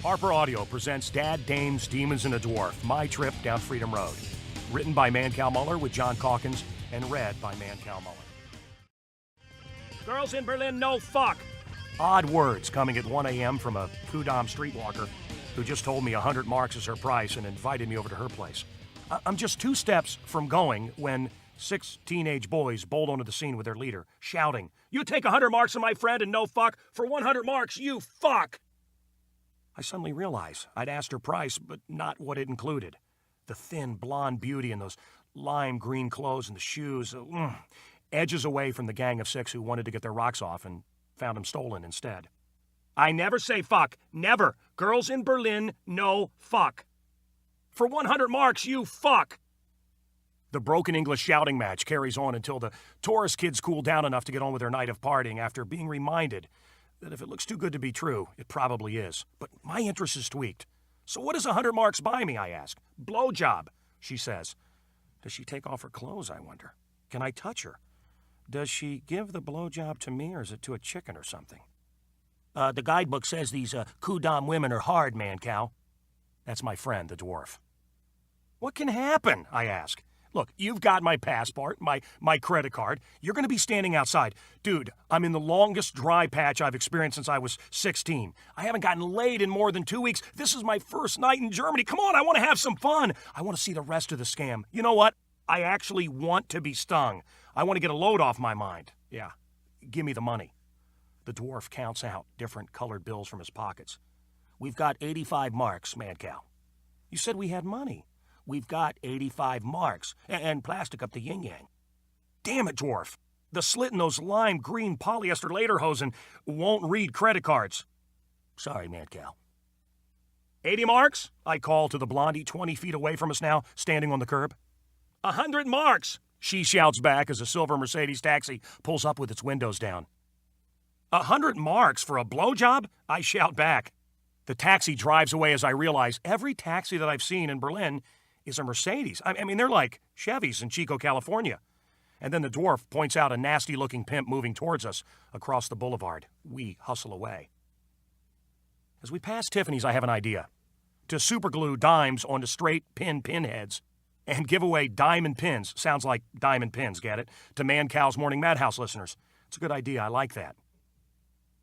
Harper Audio presents Dad, Dames, Demons, and a Dwarf, My Trip Down Freedom Road. Written by Mancow Muller with John Calkins and read by Mancow Muller. Girls in Berlin, no fuck! Odd words coming at 1 a.m. from a Kudam streetwalker who just told me 100 marks is her price and invited me over to her place. I'm just 2 steps from going when 6 teenage boys bowled onto the scene with their leader, shouting, "You take 100 marks on my friend and no fuck! For 100 marks, you fuck!" I suddenly realized I'd asked her price, but not what it included. The thin, blonde beauty in those lime green clothes and the shoes, edges away from the gang of 6 who wanted to get their rocks off and found them stolen instead. I never say fuck. Never. Girls in Berlin, no fuck. For 100 marks, you fuck. The broken English shouting match carries on until the tourist kids cool down enough to get on with their night of partying after being reminded that if it looks too good to be true, it probably is. But my interest is tweaked. So what does 100 marks buy me, I ask? Blowjob, she says. Does she take off her clothes, I wonder? Can I touch her? Does she give the blowjob to me, or is it to a chicken or something? The guidebook says these Kudam women are hard, Mancow. That's my friend, the dwarf. What can happen, I ask. Look, you've got my passport, my credit card. You're going to be standing outside. Dude, I'm in the longest dry patch I've experienced since I was 16. I haven't gotten laid in more than 2 weeks. This is my first night in Germany. Come on, I want to have some fun. I want to see the rest of the scam. You know what? I actually want to be stung. I want to get a load off my mind. Yeah, give me the money. The dwarf counts out different colored bills from his pockets. We've got 85 marks, Mancow. You said we had money. We've got 85 marks, and plastic up the yin-yang. Damn it, dwarf. The slit in those lime green polyester lederhosen won't read credit cards. Sorry, Mancow. 80 marks? I call to the blondie 20 feet away from us now, standing on the curb. 100 marks, she shouts back as a silver Mercedes taxi pulls up with its windows down. 100 marks for a blowjob? I shout back. The taxi drives away as I realize every taxi that I've seen in Berlin is a Mercedes. I mean, they're like Chevys in Chico, California. And then the dwarf points out a nasty-looking pimp moving towards us across the boulevard. We hustle away. As we pass Tiffany's, I have an idea. To superglue dimes onto straight pinheads and give away diamond pins. Sounds like diamond pins, get it? To Mancow's Morning Madhouse listeners. It's a good idea. I like that.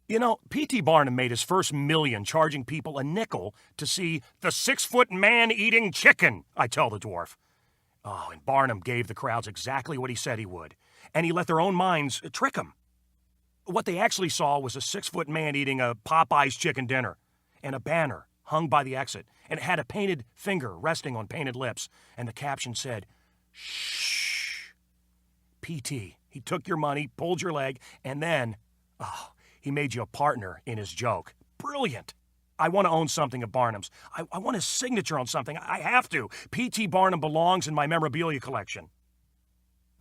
You know, P.T. Barnum made his first million charging people a nickel to see the 6-foot man eating chicken, I tell the dwarf. Oh, and Barnum gave the crowds exactly what he said he would, and he let their own minds trick him. What they actually saw was a 6-foot man eating a Popeye's chicken dinner, and a banner hung by the exit, and it had a painted finger resting on painted lips, and the caption said, "Shh. P.T., he took your money, pulled your leg, and then, he made you a partner in his joke. Brilliant. I want to own something of Barnum's. I want his signature on something. I have to. P.T. Barnum belongs in my memorabilia collection.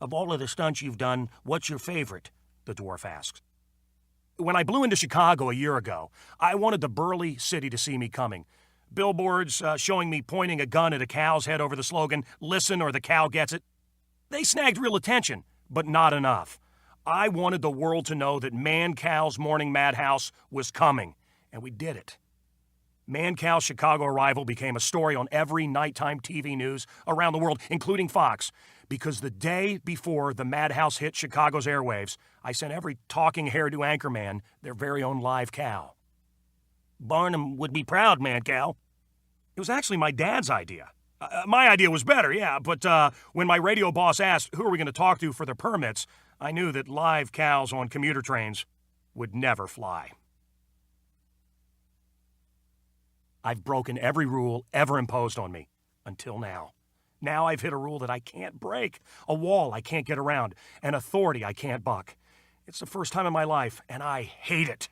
Of all of the stunts you've done, what's your favorite? The dwarf asks. When I blew into Chicago a year ago, I wanted the burly city to see me coming. Billboards showing me pointing a gun at a cow's head over the slogan, "Listen or the cow gets it." They snagged real attention, but not enough. I wanted the world to know that Mancow's Morning Madhouse was coming, and we did it. Mancow's Chicago arrival became a story on every nighttime TV news around the world, including Fox, because the day before the Madhouse hit Chicago's airwaves, I sent every talking hairdo anchorman their very own live cow. Barnum would be proud, Mancow. It was actually my dad's idea. My idea was better, yeah, but when my radio boss asked who are we going to talk to for the permits, I knew that live cows on commuter trains would never fly. I've broken every rule ever imposed on me, until now. Now I've hit a rule that I can't break, a wall I can't get around, an authority I can't buck. It's the first time in my life, and I hate it.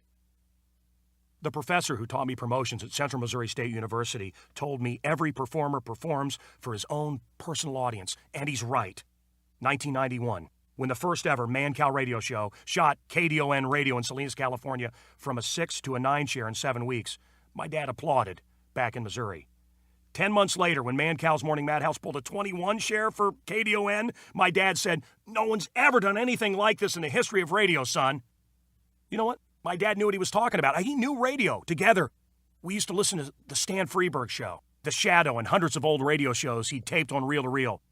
The professor who taught me promotions at Central Missouri State University told me every performer performs for his own personal audience, and he's right. 1991. When the first ever Mancow radio show shot KDON radio in Salinas, California from a 6 to a 9 share in 7 weeks, my dad applauded back in Missouri. 10 months later, when Mancow's Morning Madhouse pulled a 21 share for KDON, my dad said, "No one's ever done anything like this in the history of radio, son." You know what? My dad knew what he was talking about. He knew radio. Together, We used to listen to the Stan Freberg Show, The Shadow, and hundreds of old radio shows he'd taped on reel-to-reel.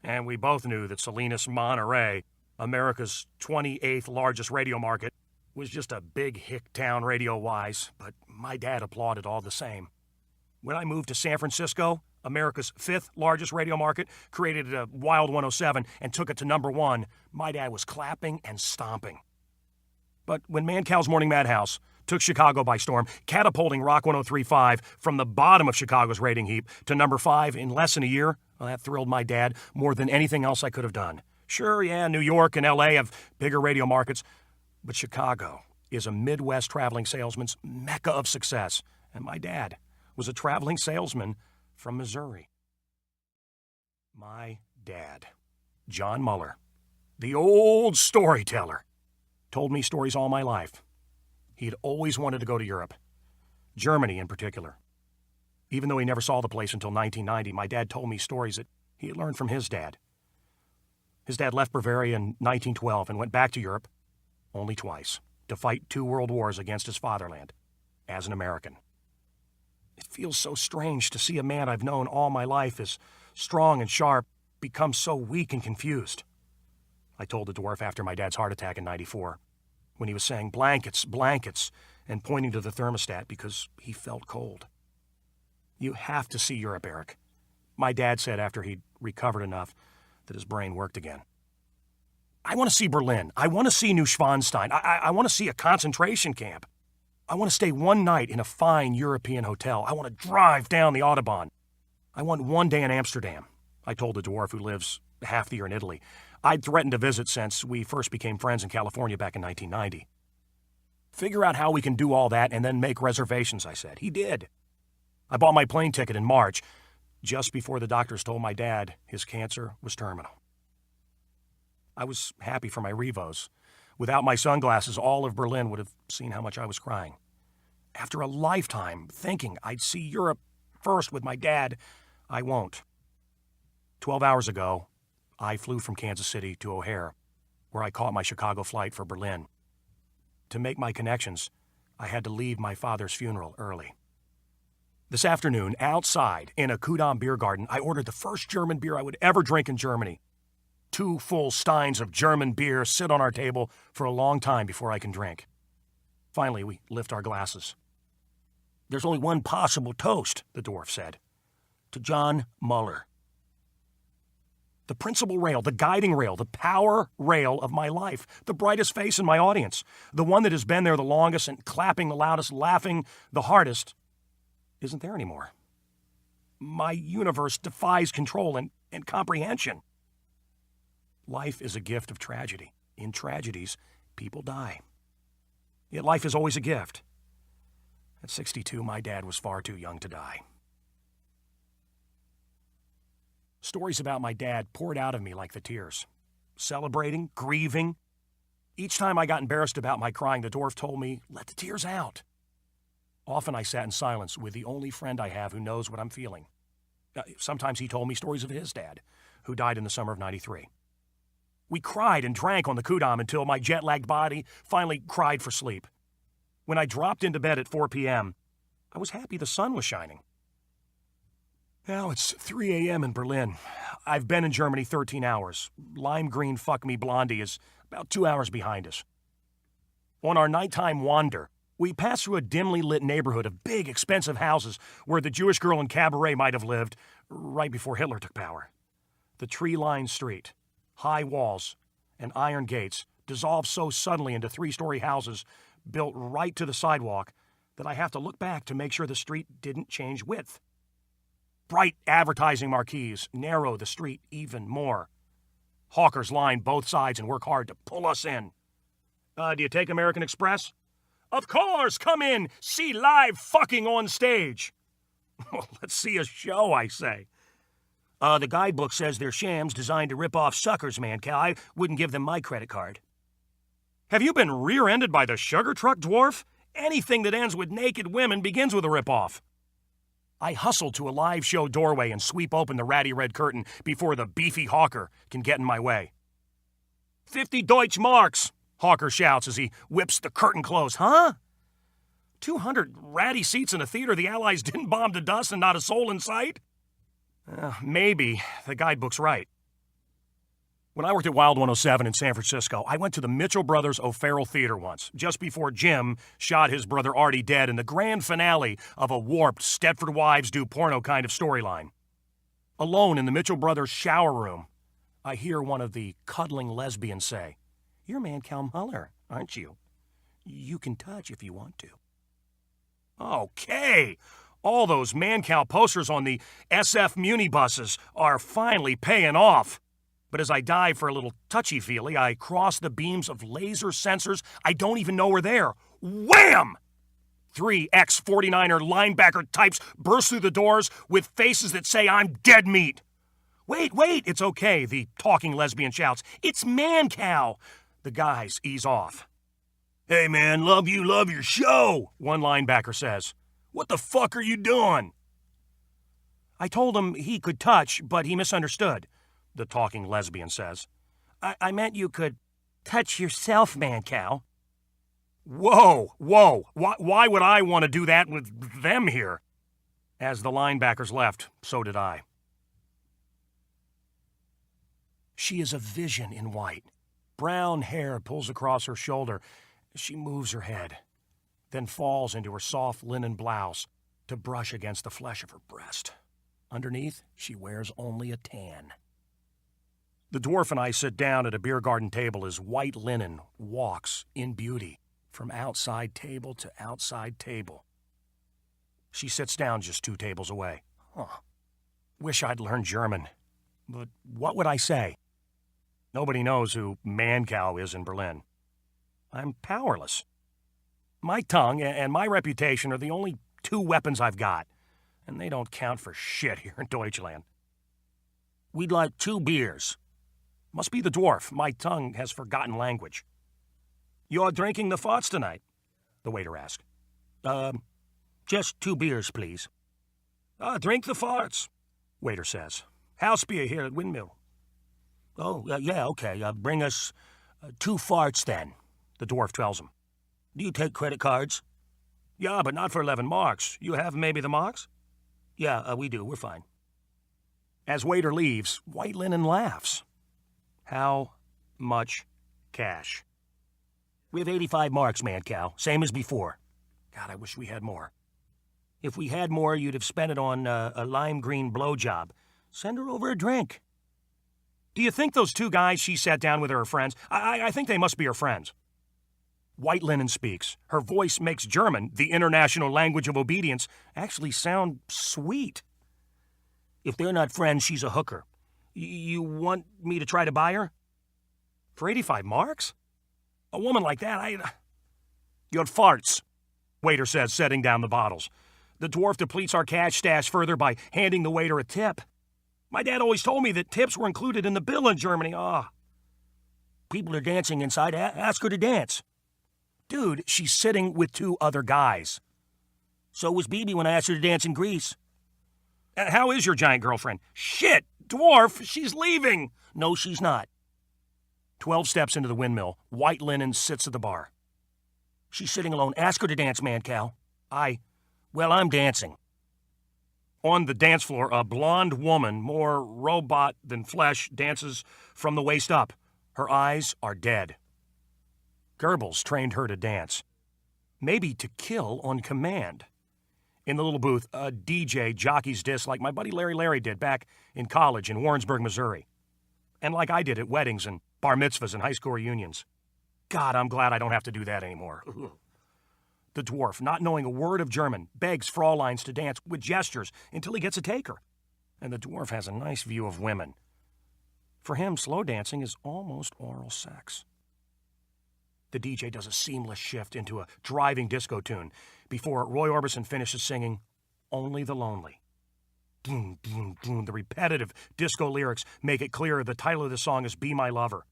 And we both knew that Salinas, Monterey, America's 28th largest radio market, was just a big hick town radio-wise, but my dad applauded all the same. When I moved to San Francisco, America's 5th largest radio market, created a Wild 107 and took it to number 1, my dad was clapping and stomping. But when Mancow's Morning Madhouse took Chicago by storm, catapulting Rock 103.5 from the bottom of Chicago's rating heap to number 5 in less than a year, well, that thrilled my dad more than anything else I could have done. Sure, yeah, New York and L.A. have bigger radio markets, but Chicago is a Midwest traveling salesman's mecca of success, and my dad was a traveling salesman from Missouri. My dad, John Muller, the old storyteller, told me stories all my life. He had always wanted to go to Europe, Germany in particular. Even though he never saw the place until 1990, my dad told me stories that he had learned from his dad. His dad left Bavaria in 1912 and went back to Europe only twice to fight 2 world wars against his fatherland as an American. It feels so strange to see a man I've known all my life as strong and sharp become so weak and confused. I told the dwarf after my dad's heart attack in '94, when he was saying blankets, blankets, and pointing to the thermostat because he felt cold. You have to see Europe, Eric, my dad said after he'd recovered enough that his brain worked again. I want to see Berlin. I want to see Neuschwanstein. I want to see a concentration camp. I want to stay one night in a fine European hotel. I want to drive down the Autobahn. I want one day in Amsterdam, I told the dwarf who lives half the year in Italy. I'd threatened to visit since we first became friends in California back in 1990. Figure out how we can do all that and then make reservations, I said. He did. I bought my plane ticket in March, just before the doctors told my dad his cancer was terminal. I was happy for my Revos. Without my sunglasses, all of Berlin would have seen how much I was crying. After a lifetime thinking I'd see Europe first with my dad, I won't. 12 hours ago, I flew from Kansas City to O'Hare, where I caught my Chicago flight for Berlin. To make my connections, I had to leave my father's funeral early. This afternoon, outside, in a Kudamm beer garden, I ordered the first German beer I would ever drink in Germany. 2 full steins of German beer sit on our table for a long time before I can drink. Finally, we lift our glasses. There's only one possible toast, the dwarf said. To John Muller. The principal rail, the guiding rail, the power rail of my life, the brightest face in my audience, the one that has been there the longest and clapping the loudest, laughing the hardest, isn't there anymore. My universe defies control and comprehension. Life is a gift of tragedy. In tragedies, people die. Yet life is always a gift. At 62, my dad was far too young to die. Stories about my dad poured out of me like the tears. Celebrating, grieving. Each time I got embarrassed about my crying, the dwarf told me, let the tears out. Often I sat in silence with the only friend I have who knows what I'm feeling. Sometimes he told me stories of his dad, who died in the summer of '93. We cried and drank on the Kudamm until my jet-lagged body finally cried for sleep. When I dropped into bed at 4 p.m., I was happy the sun was shining. Now it's 3 a.m. in Berlin. I've been in Germany 13 hours. Lime green fuck me blondie is about 2 hours behind us. On our nighttime wander, we passed through a dimly lit neighborhood of big, expensive houses where the Jewish girl in Cabaret might have lived right before Hitler took power. The tree-lined street, high walls, and iron gates dissolved so suddenly into 3-story houses built right to the sidewalk that I have to look back to make sure the street didn't change width. Bright advertising marquees narrow the street even more. Hawkers line both sides and work hard to pull us in. Do you take American Express? Of course, come in, see live fucking on stage. Well, let's see a show, I say. The guidebook says they're shams designed to rip off suckers, Mancow. I wouldn't give them my credit card. Have you been rear-ended by the sugar truck, dwarf? Anything that ends with naked women begins with a rip-off. I hustle to a live show doorway and sweep open the ratty red curtain before the beefy hawker can get in my way. 50 Deutsch Marks, hawker shouts as he whips the curtain closed. Huh? 200 ratty seats in a theater the Allies didn't bomb to dust and not a soul in sight? Maybe. The guidebook's right. When I worked at Wild 107 in San Francisco, I went to the Mitchell Brothers O'Farrell Theater once, just before Jim shot his brother Artie dead in the grand finale of a warped Stepford Wives do porno kind of storyline. Alone in the Mitchell Brothers shower room, I hear one of the cuddling lesbians say, "You're Mancow Muller, aren't you? You can touch if you want to." Okay, all those Mancow posters on the SF Muni buses are finally paying off. But as I dive for a little touchy-feely, I cross the beams of laser sensors I don't even know are there. Wham! 3 ex-49er linebacker types burst through the doors with faces that say I'm dead meat. Wait, it's okay, the talking lesbian shouts. It's Mancow. The guys ease off. "Hey man, love your show," one linebacker says. "What the fuck are you doing?" I told him he could touch, but he misunderstood, the talking lesbian says. I meant you could touch yourself, Mancow. Whoa. Why would I want to do that with them here? As the linebackers left, so did I. She is a vision in white. Brown hair pulls across her shoulder. She moves her head, then falls into her soft linen blouse to brush against the flesh of her breast. Underneath, she wears only a tan. The dwarf and I sit down at a beer garden table as white linen walks in beauty from outside table to outside table. She sits down just 2 tables away. Wish I'd learned German. But what would I say? Nobody knows who Mancow is in Berlin. I'm powerless. My tongue and my reputation are the only 2 weapons I've got, and they don't count for shit here in Deutschland. "We'd like 2 beers. Must be the dwarf. My tongue has forgotten language. "You're drinking the farts tonight?" the waiter asked. Just 2 beers, please." Drink the farts," waiter says. "House beer here at Windmill." Yeah, okay. Bring us 2 farts then," the dwarf tells him. "Do you take credit cards?" "Yeah, but not for 11 marks. You have maybe the marks?" "Yeah, we do. We're fine." As waiter leaves, White Linen laughs. "How much cash?" "We have 85 marks, Mancow. Same as before." God, I wish we had more. "If we had more, you'd have spent it on a lime green blowjob. Send her over a drink." "Do you think those 2 guys she sat down with are her friends? I think they must be her friends." White Linen speaks. Her voice makes German, the international language of obedience, actually sound sweet. "If they're not friends, she's a hooker. You want me to try to buy her?" "For 85 marks? A woman like that, Your farts," waiter says, setting down the bottles. The dwarf depletes our cash stash further by handing the waiter a tip. My dad always told me that tips were included in the bill in Germany. People are dancing inside. Ask her to dance. Dude, she's sitting with 2 other guys. So was Bibi when I asked her to dance in Greece. How is your giant girlfriend? Shit, dwarf, she's leaving. No, she's not. 12 steps into the windmill, White Linen sits at the bar. She's sitting alone. Ask her to dance, Mancow. I'm dancing. On the dance floor, a blonde woman, more robot than flesh, dances from the waist up. Her eyes are dead. Goebbels trained her to dance. Maybe to kill on command. In the little booth, a DJ jockeys disc like my buddy Larry did back in college in Warrensburg, Missouri. And like I did at weddings and bar mitzvahs and high school reunions. God, I'm glad I don't have to do that anymore. The dwarf, not knowing a word of German, begs Fräuleins to dance with gestures until he gets a taker. And the dwarf has a nice view of women. For him, slow dancing is almost oral sex. The DJ does a seamless shift into a driving disco tune before Roy Orbison finishes singing Only the Lonely. Boom, boom, boom. The repetitive disco lyrics make it clear the title of the song is Be My Lover.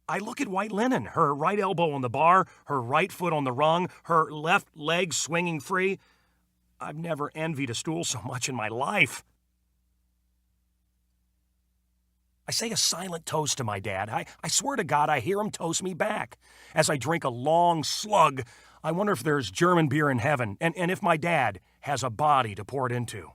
I look at White Linen, her right elbow on the bar, her right foot on the rung, her left leg swinging free. I've never envied a stool so much in my life. I say a silent toast to my dad. I swear to God I hear him toast me back. As I drink a long slug, I wonder if there's German beer in heaven, and if my dad has a body to pour it into.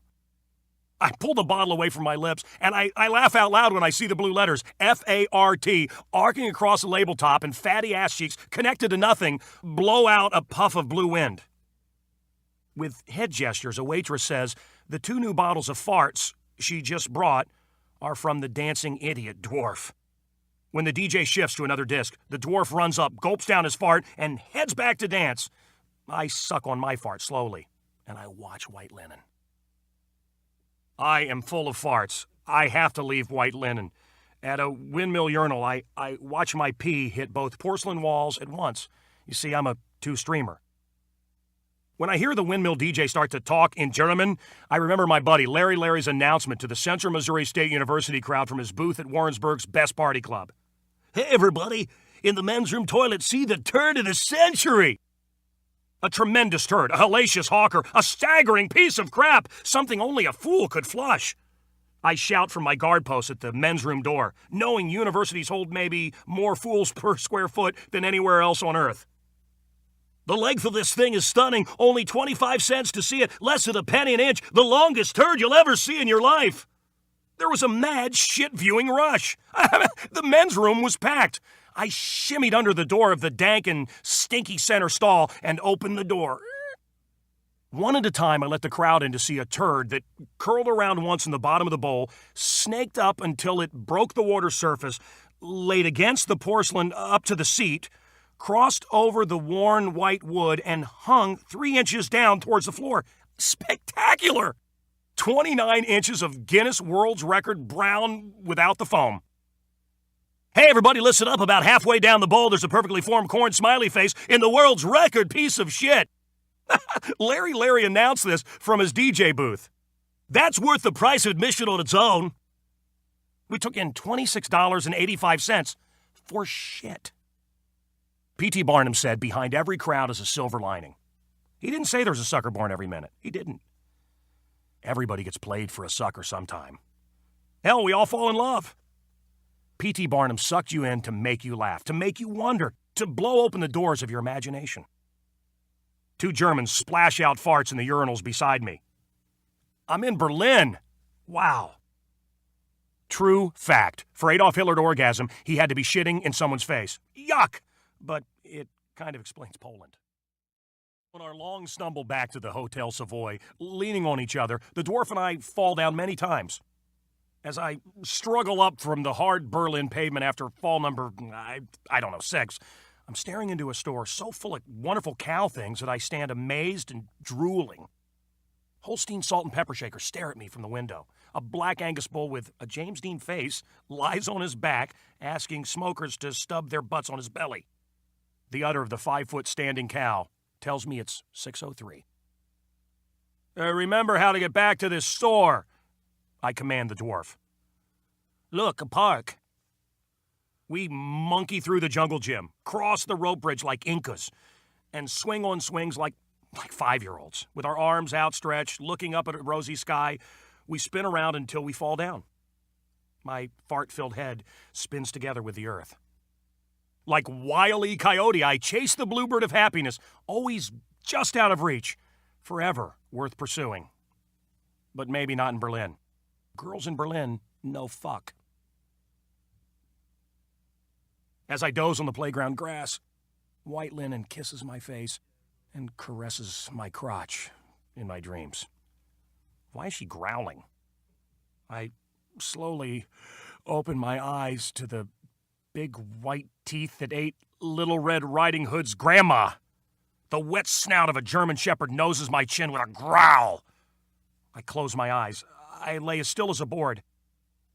I pull the bottle away from my lips, and I laugh out loud when I see the blue letters, F-A-R-T, arcing across the label top, and fatty ass cheeks, connected to nothing, blow out a puff of blue wind. With head gestures, a waitress says the 2 new bottles of farts she just brought are from the dancing idiot Dwarf. When the DJ shifts to another disc, the Dwarf runs up, gulps down his fart, and heads back to dance. I suck on my fart slowly, and I watch White Linen. I am full of farts. I have to leave White Linen. At a windmill urinal, I watch my pee hit both porcelain walls at once. You see, I'm a 2-streamer. When I hear the windmill DJ start to talk in German, I remember my buddy Larry's announcement to the Central Missouri State University crowd from his booth at Warrensburg's Best Party Club. Hey, everybody, in the men's room toilet, see the turd of the century! A tremendous turd, a hellacious hawker, a staggering piece of crap, something only a fool could flush. I shout from my guard post at the men's room door, knowing universities hold maybe more fools per square foot than anywhere else on Earth. The length of this thing is stunning, only 25 cents to see it, less than a penny an inch, the longest turd you'll ever see in your life. There was a mad shit-viewing rush. The men's room was packed. I shimmied under the door of the dank and stinky center stall and opened the door. One at a time, I let the crowd in to see a turd that curled around once in the bottom of the bowl, snaked up until it broke the water surface, laid against the porcelain up to the seat, crossed over the worn white wood, and hung 3 inches down towards the floor. Spectacular! 29 inches of Guinness World's Record brown without the foam. Hey, everybody, listen up. About halfway down the bowl, there's a perfectly formed corn smiley face in the world's record piece of shit. Larry announced this from his DJ booth. That's worth the price of admission on its own. We took in $26.85 for shit. P.T. Barnum said behind every crowd is a silver lining. He didn't say there's a sucker born every minute. He didn't. Everybody gets played for a sucker sometime. Hell, we all fall in love. P.T. Barnum sucked you in to make you laugh, to make you wonder, to blow open the doors of your imagination. 2 Germans splash out farts in the urinals beside me. I'm in Berlin. Wow. True fact. For Adolf Hitler to orgasm, he had to be shitting in someone's face. Yuck! But it kind of explains Poland. On our long stumble back to the Hotel Savoy, leaning on each other, the Dwarf and I fall down many times. As I struggle up from the hard Berlin pavement after fall number, I don't know, 6, I'm staring into a store so full of wonderful cow things that I stand amazed and drooling. Holstein salt and pepper shakers stare at me from the window. A black Angus bull with a James Dean face lies on his back, asking smokers to stub their butts on his belly. The udder of the 5-foot standing cow tells me it's 6:03. Remember how to get back to this store, I command the Dwarf. Look, a park. We monkey through the jungle gym, cross the rope bridge like Incas, and swing on swings like 5-year-olds. With our arms outstretched, looking up at a rosy sky, we spin around until we fall down. My fart-filled head spins together with the earth. Like Wile E. Coyote, I chase the bluebird of happiness, always just out of reach, forever worth pursuing. But maybe not in Berlin. Girls in Berlin, no fuck. As I doze on the playground grass, White Linen kisses my face and caresses my crotch in my dreams. Why is she growling? I slowly open my eyes to the big white teeth that ate Little Red Riding Hood's grandma. The wet snout of a German shepherd noses my chin with a growl. I close my eyes. I lay as still as a board.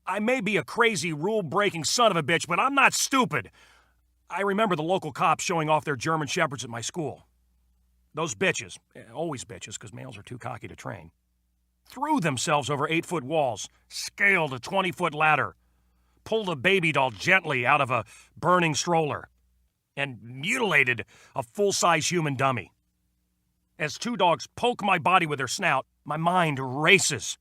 I may be a crazy, rule-breaking son of a bitch, but I'm not stupid. I remember the local cops showing off their German shepherds at my school. Those bitches, always bitches because males are too cocky to train, threw themselves over 8-foot walls, scaled a 20-foot ladder, pulled a baby doll gently out of a burning stroller, and mutilated a full-size human dummy. As 2 dogs poke my body with their snout, my mind races.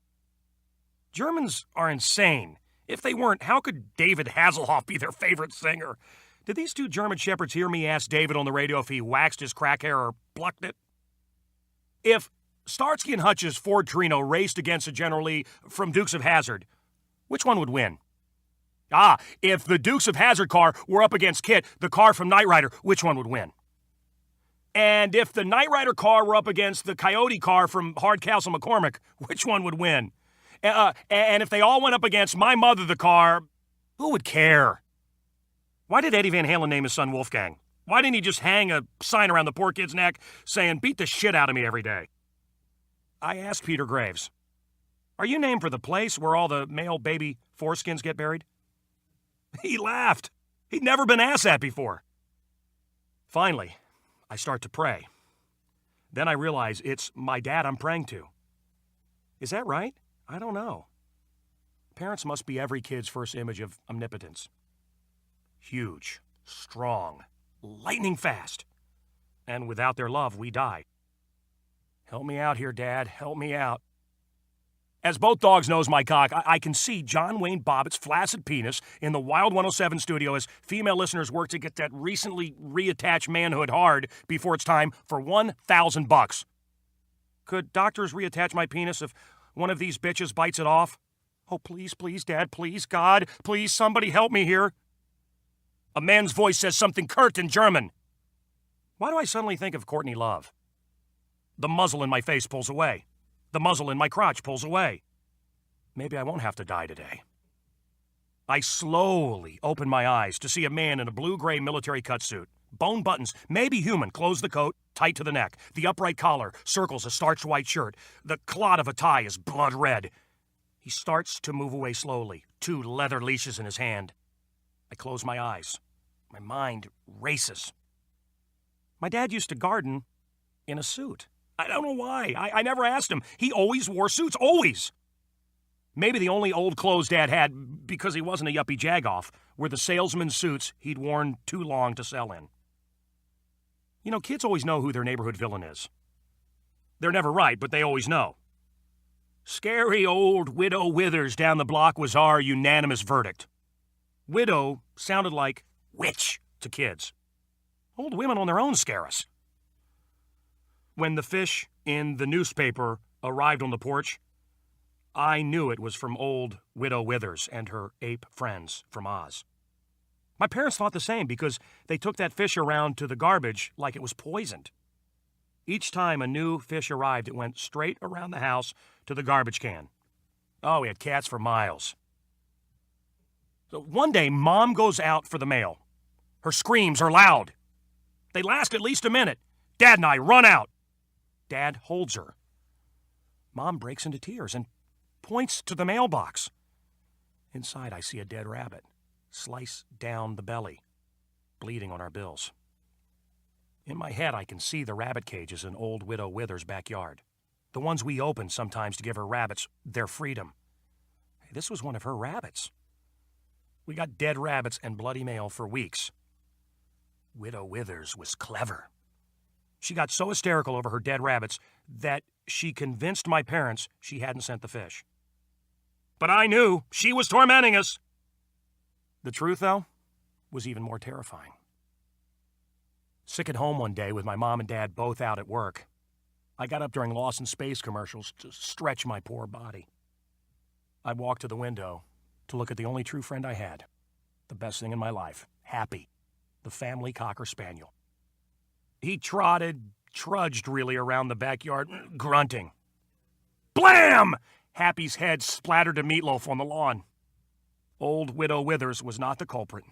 Germans are insane If they weren't, how could David Hasselhoff be their favorite singer? Did these two German shepherds hear me ask David on the radio if he waxed his crack hair or plucked it? If Starsky and Hutch's Ford Torino raced against a General Lee from Dukes of Hazzard, which one would win? If the Dukes of Hazzard car were up against Kit, the car from Knight Rider, which one would win? And if the Knight Rider car were up against the Coyote car from Hardcastle McCormick, which one would win? And if they all went up against My Mother the car, who would care? Why did Eddie Van Halen name his son Wolfgang? Why didn't he just hang a sign around the poor kid's neck saying, beat the shit out of me every day? I asked Peter Graves, are you named for the place where all the male baby foreskins get buried? He laughed. He'd never been asked that before. Finally, I start to pray. Then I realize it's my dad I'm praying to. Is that right? I don't know. Parents must be every kid's first image of omnipotence. Huge, strong, lightning fast. And without their love, we die. Help me out here, Dad. Help me out. As both dogs nose my cock, I can see John Wayne Bobbitt's flaccid penis in the Wild 107 studio as female listeners work to get that recently reattached manhood hard before it's time for $1,000. Could doctors reattach my penis if one of these bitches bites it off? Oh, please, please, Dad, please, God, please, somebody help me here. A man's voice says something curt in German. Why do I suddenly think of Courtney Love? The muzzle in my face pulls away. The muzzle in my crotch pulls away. Maybe I won't have to die today. I slowly open my eyes to see a man in a blue-gray military cutsuit. Bone buttons, maybe human, close the coat, tight to the neck. The upright collar circles a starched white shirt. The clot of a tie is blood red. He starts to move away slowly, 2 leather leashes in his hand. I close my eyes. My mind races. My dad used to garden in a suit. I don't know why. I never asked him. He always wore suits, always. Maybe the only old clothes Dad had, because he wasn't a yuppie jagoff, were the salesman's suits he'd worn too long to sell in. You know, kids always know who their neighborhood villain is. They're never right, but they always know. Scary old Widow Withers down the block was our unanimous verdict. Widow sounded like witch to kids. Old women on their own scare us. When the fish in the newspaper arrived on the porch, I knew it was from old Widow Withers and her ape friends from Oz. My parents thought the same because they took that fish around to the garbage like it was poisoned. Each time a new fish arrived, it went straight around the house to the garbage can. Oh, we had cats for miles. So one day, Mom goes out for the mail. Her screams are loud. They last at least a minute. Dad and I run out. Dad holds her. Mom breaks into tears and points to the mailbox. Inside, I see a dead rabbit, slice down the belly, bleeding on our bills. In my head, I can see the rabbit cages in old Widow Withers' backyard, the ones we open sometimes to give her rabbits their freedom. Hey, this was one of her rabbits. We got dead rabbits and bloody mail for weeks. Widow Withers was clever. She got so hysterical over her dead rabbits that she convinced my parents she hadn't sent the fish. But I knew she was tormenting us. The truth, though, was even more terrifying. Sick at home one day with my mom and dad both out at work, I got up during Lost in Space commercials to stretch my poor body. I walked to the window to look at the only true friend I had, the best thing in my life, Happy, the family Cocker Spaniel. He trudged really around the backyard, grunting. Blam! Happy's head splattered a meatloaf on the lawn. Old Widow Withers was not the culprit.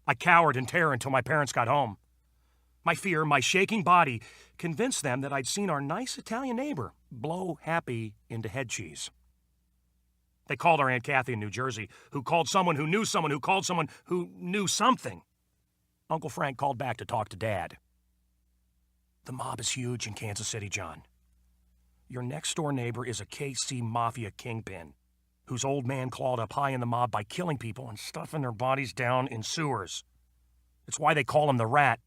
I cowered in terror until my parents got home. My fear, my shaking body, convinced them that I'd seen our nice Italian neighbor blow Happy into head cheese. They called our Aunt Kathy in New Jersey, who called someone who knew someone who called someone who knew something. Uncle Frank called back to talk to Dad. The mob is huge in Kansas City, John. Your next-door neighbor is a KC Mafia kingpin, whose old man clawed up high in the mob by killing people and stuffing their bodies down in sewers. It's why they call him the Rat.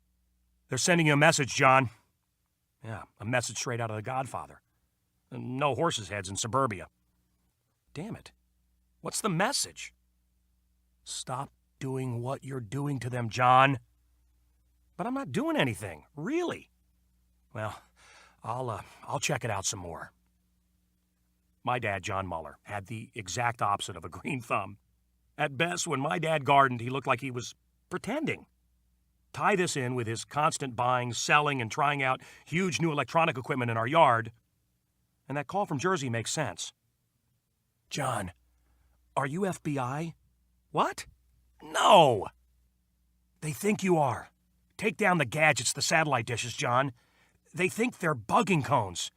They're sending you a message, John. Yeah, a message straight out of The Godfather. No horses' heads in suburbia. Damn it. What's the message? Stop doing what you're doing to them, John. But I'm not doing anything, really. Well, I'll check it out some more. My dad, John Muller, had the exact opposite of a green thumb. At best, when my dad gardened, he looked like he was pretending. Tie this in with his constant buying, selling, and trying out huge new electronic equipment in our yard, and that call from Jersey makes sense. John, are you FBI? What? No! They think you are. Take down the gadgets, the satellite dishes, John. They think they're bugging cones.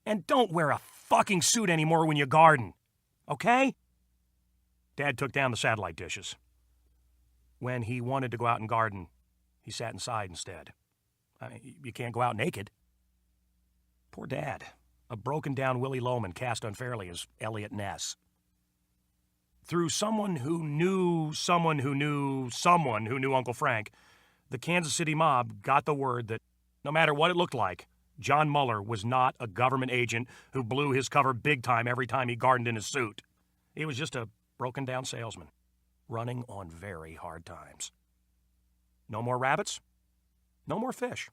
And don't wear a fucking suit anymore when you garden. Okay? Dad took down the satellite dishes. When he wanted to go out and garden, he sat inside instead. I mean, you can't go out naked. Poor Dad. A broken-down Willie Loman cast unfairly as Elliot Ness. Through someone who knew someone who knew someone who knew Uncle Frank, the Kansas City mob got the word that no matter what it looked like, John Muller was not a government agent who blew his cover big time every time he gardened in his suit. He was just a broken-down salesman, running on very hard times. No more rabbits, no more fish,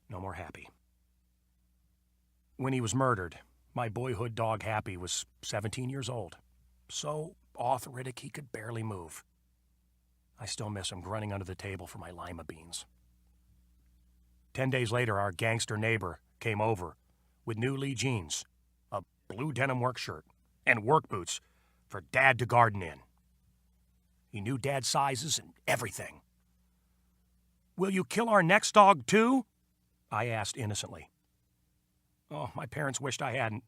no more Happy. When he was murdered, my boyhood dog Happy was 17 years old, so arthritic he could barely move. I still miss him grunting under the table for my lima beans. 10 days later, our gangster neighbor came over with new Lee jeans, a blue denim work shirt, and work boots for Dad to garden in. He knew Dad's sizes and everything. Will you kill our next dog too? I asked innocently. Oh, my parents wished I hadn't.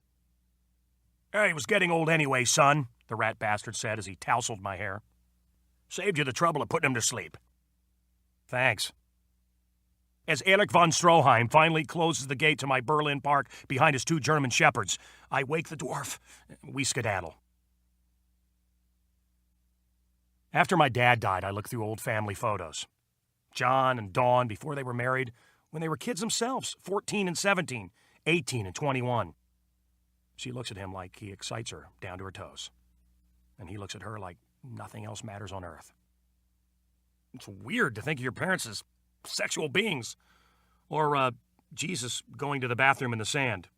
He was getting old anyway, son, the rat bastard said as he tousled my hair. Saved you the trouble of putting him to sleep. Thanks. As Erich von Stroheim finally closes the gate to my Berlin park behind his 2 German shepherds, I wake the dwarf. We skedaddle. After my dad died, I looked through old family photos. John and Dawn before they were married, when they were kids themselves, 14 and 17, 18 and 21. She looks at him like he excites her down to her toes. And he looks at her like nothing else matters on earth. It's weird to think of your parents as sexual beings. Or, Jesus going to the bathroom in the sand.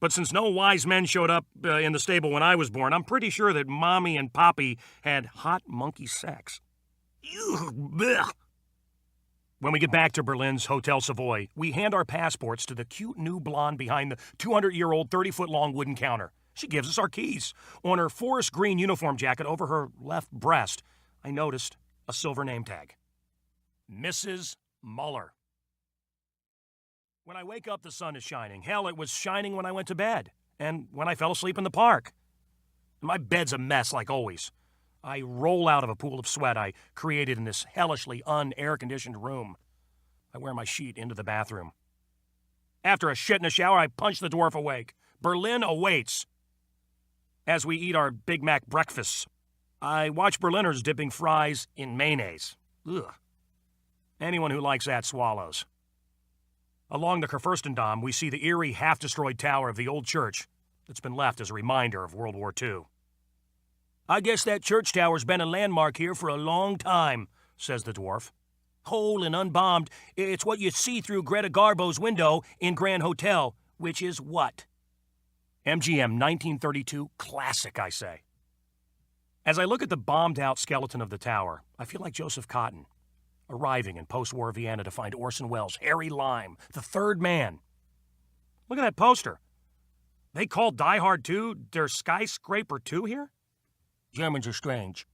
But since no wise men showed up in the stable when I was born, I'm pretty sure that Mommy and Poppy had hot monkey sex. When we get back to Berlin's Hotel Savoy, we hand our passports to the cute new blonde behind the 200-year-old, 30-foot-long wooden counter. She gives us our keys. On her forest green uniform jacket over her left breast, I noticed a silver name tag. Mrs. Muller. When I wake up, the sun is shining. Hell, it was shining when I went to bed, and when I fell asleep in the park. My bed's a mess, like always. I roll out of a pool of sweat I created in this hellishly un-air-conditioned room. I wear my sheet into the bathroom. After a shit in the shower, I punch the dwarf awake. Berlin awaits. As we eat our Big Mac breakfasts, I watch Berliners dipping fries in mayonnaise. Ugh. Anyone who likes that swallows. Along the Kurfürstendamm, we see the eerie, half-destroyed tower of the old church that's been left as a reminder of World War II. I guess that church tower's been a landmark here for a long time, says the dwarf. Whole and unbombed, it's what you see through Greta Garbo's window in Grand Hotel, which is what? MGM 1932 classic, I say. As I look at the bombed-out skeleton of the tower, I feel like Joseph Cotton, arriving in post-war Vienna to find Orson Welles' Harry Lime, the third man. Look at that poster. They call Die Hard 2 their Skyscraper 2 here? Germans are strange.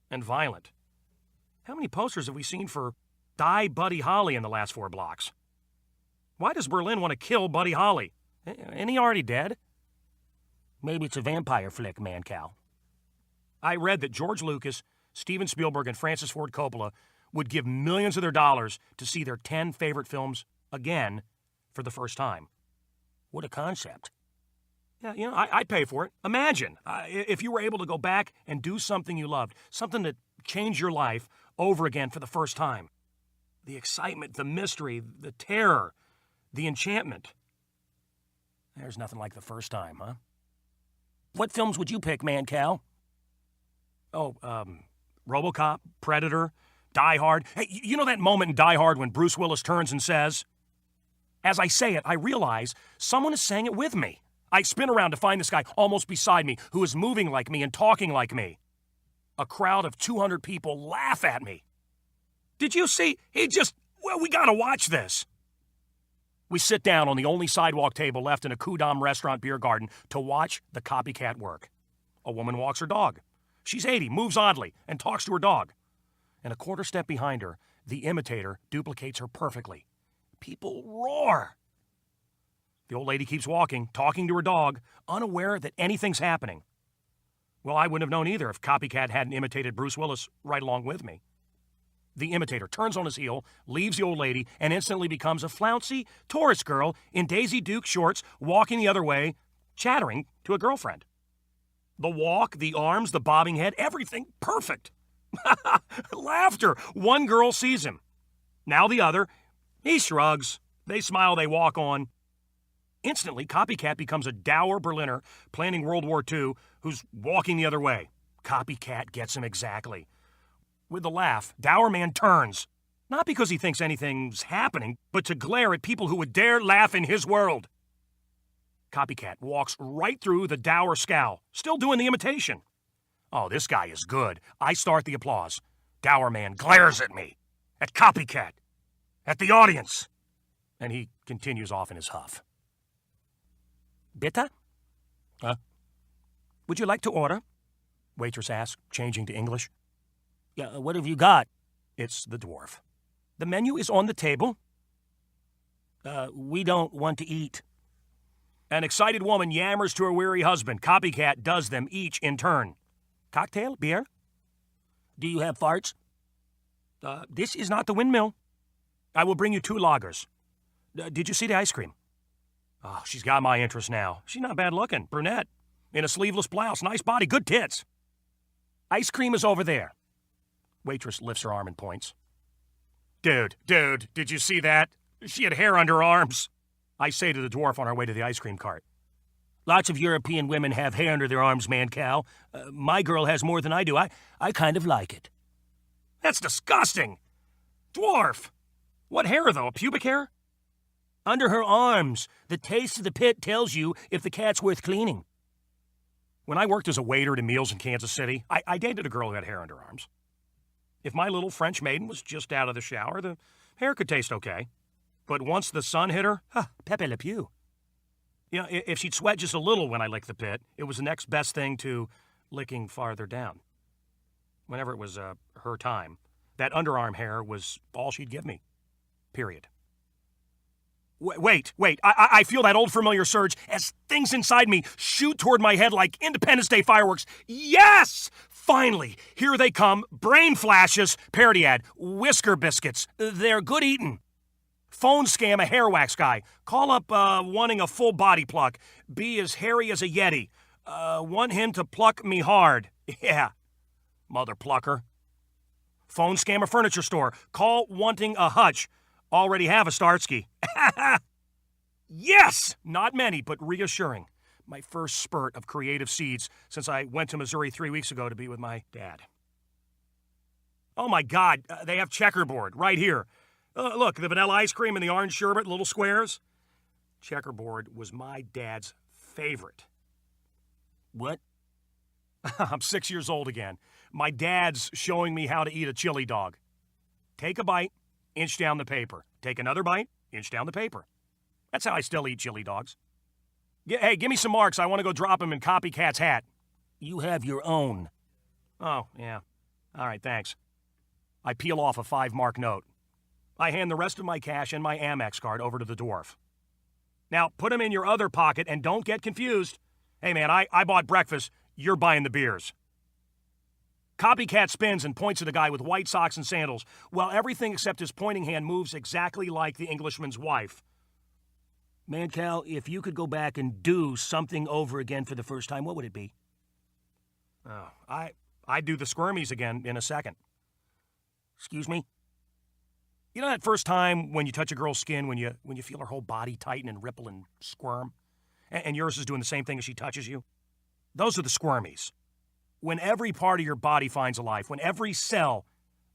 And violent. How many posters have we seen for Die Buddy Holly in the last 4 blocks? Why does Berlin want to kill Buddy Holly? Ain't he already dead? Maybe it's a vampire flick, Mancow. I read that George Lucas, Steven Spielberg, and Francis Ford Coppola would give millions of their dollars to see their 10 favorite films again for the first time. What a concept. Yeah, I'd pay for it. Imagine if you were able to go back and do something you loved, something that changed your life over again for the first time. The excitement, the mystery, the terror, the enchantment. There's nothing like the first time, huh? What films would you pick, Mancow? Oh, RoboCop, Predator, Die Hard. Hey, you know that moment in Die Hard when Bruce Willis turns and says... As I say it, I realize someone is saying it with me. I spin around to find this guy almost beside me who is moving like me and talking like me. A crowd of 200 people laugh at me. Did you see? Well, we gotta watch this. We sit down on the only sidewalk table left in a Kudam restaurant beer garden to watch the copycat work. A woman walks her dog. She's 80, moves oddly, and talks to her dog. And a quarter step behind her, the imitator duplicates her perfectly. People roar. The old lady keeps walking, talking to her dog, unaware that anything's happening. Well, I wouldn't have known either if Copycat hadn't imitated Bruce Willis right along with me. The imitator turns on his heel, leaves the old lady, and instantly becomes a flouncy tourist girl in Daisy Duke shorts, walking the other way, chattering to a girlfriend. The walk, the arms, the bobbing head, everything perfect. Laughter. One girl sees him. Now the other. He shrugs. They smile, they walk on. Instantly, Copycat becomes a dour Berliner planning World War II who's walking the other way. Copycat gets him exactly. With a laugh, dour man turns. Not because he thinks anything's happening, but to glare at people who would dare laugh in his world. Copycat walks right through the dour scowl, still doing the imitation. Oh, this guy is good. I start the applause. Dour man glares at me, at Copycat, at the audience. And he continues off in his huff. Bitte? Huh? Would you like to order? Waitress asks, changing to English. Yeah, what have you got? It's the dwarf. The menu is on the table. We don't want to eat. An excited woman yammers to her weary husband. Copycat does them each in turn. Cocktail? Beer? Do you have farts? This is not the windmill. I will bring you 2 lagers. Did you see the ice cream? Oh, she's got my interest now. She's not bad looking. Brunette. In a sleeveless blouse. Nice body. Good tits. Ice cream is over there. Waitress lifts her arm and points. Dude, did you see that? She had hair under her arms. I say to the dwarf on our way to the ice cream cart. Lots of European women have hair under their arms, Mancow. My girl has more than I do. I kind of like it. That's disgusting. Dwarf. What hair, though? Pubic hair? Under her arms. The taste of the pit tells you if the cat's worth cleaning. When I worked as a waiter to meals in Kansas City, I dated a girl who had hair under her arms. If my little French maiden was just out of the shower, the hair could taste okay. But once the sun hit her, Pepe Le Pew. You know, if she'd sweat just a little when I licked the pit, it was the next best thing to licking farther down. Whenever it was her time, that underarm hair was all she'd give me. Period. Wait. I feel that old familiar surge as things inside me shoot toward my head like Independence Day fireworks. Yes! Finally, here they come. Brain flashes. Parody ad. Whisker biscuits. They're good eatin'. Phone scam a hair wax guy. Call up wanting a full body pluck. Be as hairy as a Yeti. Want him to pluck me hard. Yeah. Mother plucker. Phone scam a furniture store. Call wanting a hutch. Already have a Starsky. Yes! Not many, but reassuring. My first spurt of creative seeds since I went to Missouri 3 weeks ago to be with my dad. Oh my God, they have checkerboard right here. Look, the vanilla ice cream and the orange sherbet, little squares. Checkerboard was my dad's favorite. What? I'm 6 years old again. My dad's showing me how to eat a chili dog. Take a bite, inch down the paper. Take another bite, inch down the paper. That's how I still eat chili dogs. Hey, give me some marks. I want to go drop them in Copycat's hat. You have your own. Oh, yeah. All right, thanks. I peel off a 5-mark note. I hand the rest of my cash and my Amex card over to the dwarf. Now, put them in your other pocket and don't get confused. Hey, man, I bought breakfast. You're buying the beers. Copycat spins and points at a guy with white socks and sandals, while everything except his pointing hand moves exactly like the Englishman's wife. Mancow, if you could go back and do something over again for the first time, what would it be? Oh, I'd do the squirmies again in a second. Excuse me? You know that first time when you touch a girl's skin, when you feel her whole body tighten and ripple and squirm? And yours is doing the same thing as she touches you? Those are the squirmies. When every part of your body finds a life, when every cell,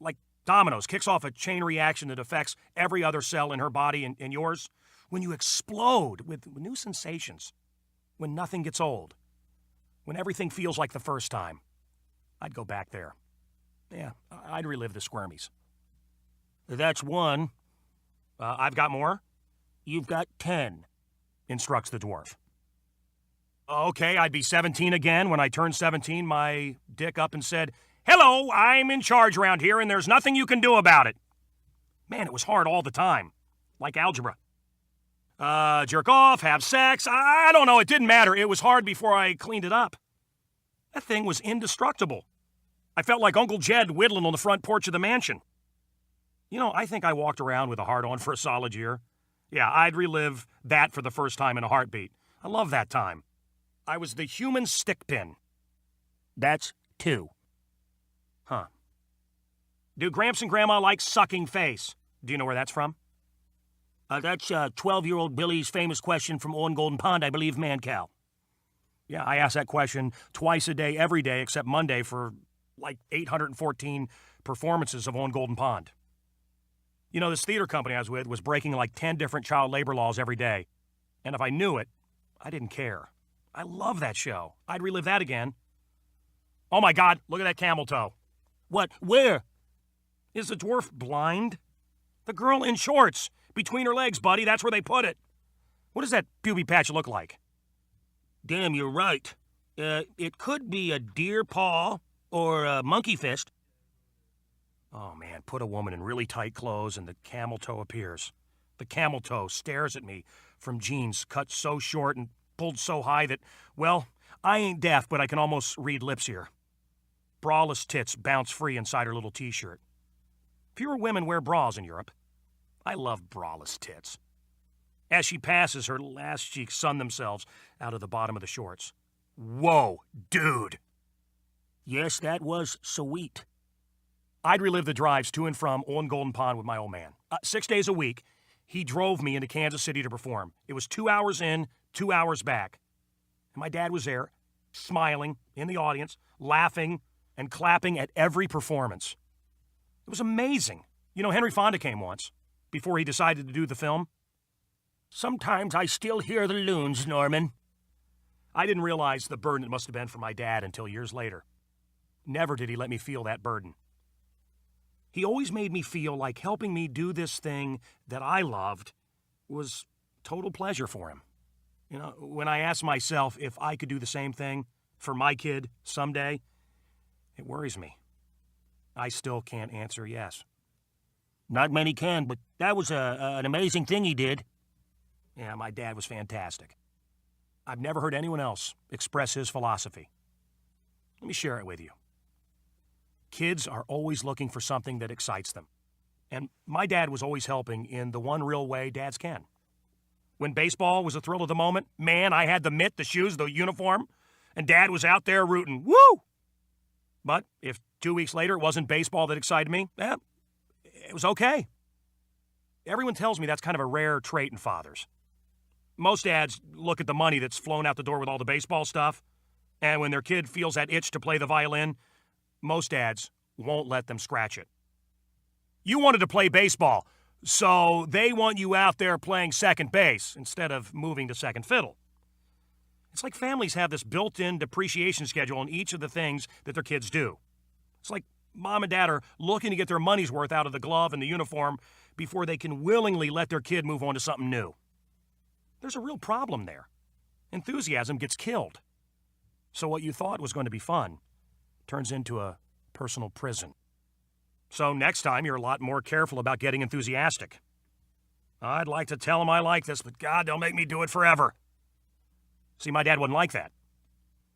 like dominoes, kicks off a chain reaction that affects every other cell in her body and yours, when you explode with new sensations, when nothing gets old, when everything feels like the first time, I'd go back there. Yeah, I'd relive the squirmies. That's one. I've got more. You've got 10, instructs the dwarf. Okay, I'd be 17 again. When I turned 17, my dick up and said, "Hello, I'm in charge around here, and there's nothing you can do about it." Man, it was hard all the time, like algebra. Jerk off, have sex, I don't know, it didn't matter. It was hard before I cleaned it up. That thing was indestructible. I felt like Uncle Jed whittling on the front porch of the mansion. You know, I think I walked around with a hard-on for a solid year. Yeah, I'd relive that for the first time in a heartbeat. I love that time. I was the human stick pin. That's 2. Huh. Do Gramps and Grandma like sucking face? Do you know where that's from? That's 12-year-old Billy's famous question from On Golden Pond, I believe, Mancow. Yeah, I ask that question twice a day, every day, except Monday for like 814 performances of On Golden Pond. You know, this theater company I was with was breaking like 10 different child labor laws every day. And if I knew it, I didn't care. I love that show. I'd relive that again. Oh my God, look at that camel toe. What? Where? Is the dwarf blind? The girl in shorts. Between her legs, buddy. That's where they put it. What does that pubic patch look like? Damn, you're right. It could be a deer paw or a monkey fist. Oh man, put a woman in really tight clothes and the camel toe appears. The camel toe stares at me from jeans cut so short and pulled so high that, well, I ain't deaf, but I can almost read lips here. Braless tits bounce free inside her little t-shirt. Fewer women wear bras in Europe. I love braless tits. As she passes, her ass cheeks sun themselves out of the bottom of the shorts. Whoa, dude. Yes, that was sweet. I'd relive the drives to and from On Golden Pond with my old man. 6 days a week, he drove me into Kansas City to perform. It was 2 hours in, 2 hours back. And my dad was there, smiling, in the audience, laughing and clapping at every performance. It was amazing. You know, Henry Fonda came once, before he decided to do the film. Sometimes I still hear the loons, Norman. I didn't realize the burden it must have been for my dad until years later. Never did he let me feel that burden. He always made me feel like helping me do this thing that I loved was total pleasure for him. You know, when I ask myself if I could do the same thing for my kid someday, it worries me. I still can't answer yes. Not many can, but that was an amazing thing he did. Yeah, my dad was fantastic. I've never heard anyone else express his philosophy. Let me share it with you. Kids are always looking for something that excites them. And my dad was always helping in the one real way dads can. When baseball was a thrill of the moment, man, I had the mitt, the shoes, the uniform, and Dad was out there rooting. Woo! But if 2 weeks later it wasn't baseball that excited me, it was okay. Everyone tells me that's kind of a rare trait in fathers. Most dads look at the money that's flown out the door with all the baseball stuff, and when their kid feels that itch to play the violin, most dads won't let them scratch it. You wanted to play baseball, so they want you out there playing second base instead of moving to second fiddle. It's like families have this built-in depreciation schedule on each of the things that their kids do. It's like mom and dad are looking to get their money's worth out of the glove and the uniform before they can willingly let their kid move on to something new. There's a real problem there. Enthusiasm gets killed. So what you thought was going to be fun turns into a personal prison. So next time, you're a lot more careful about getting enthusiastic. I'd like to tell them I like this, but God, they'll make me do it forever. See, my dad wasn't like that.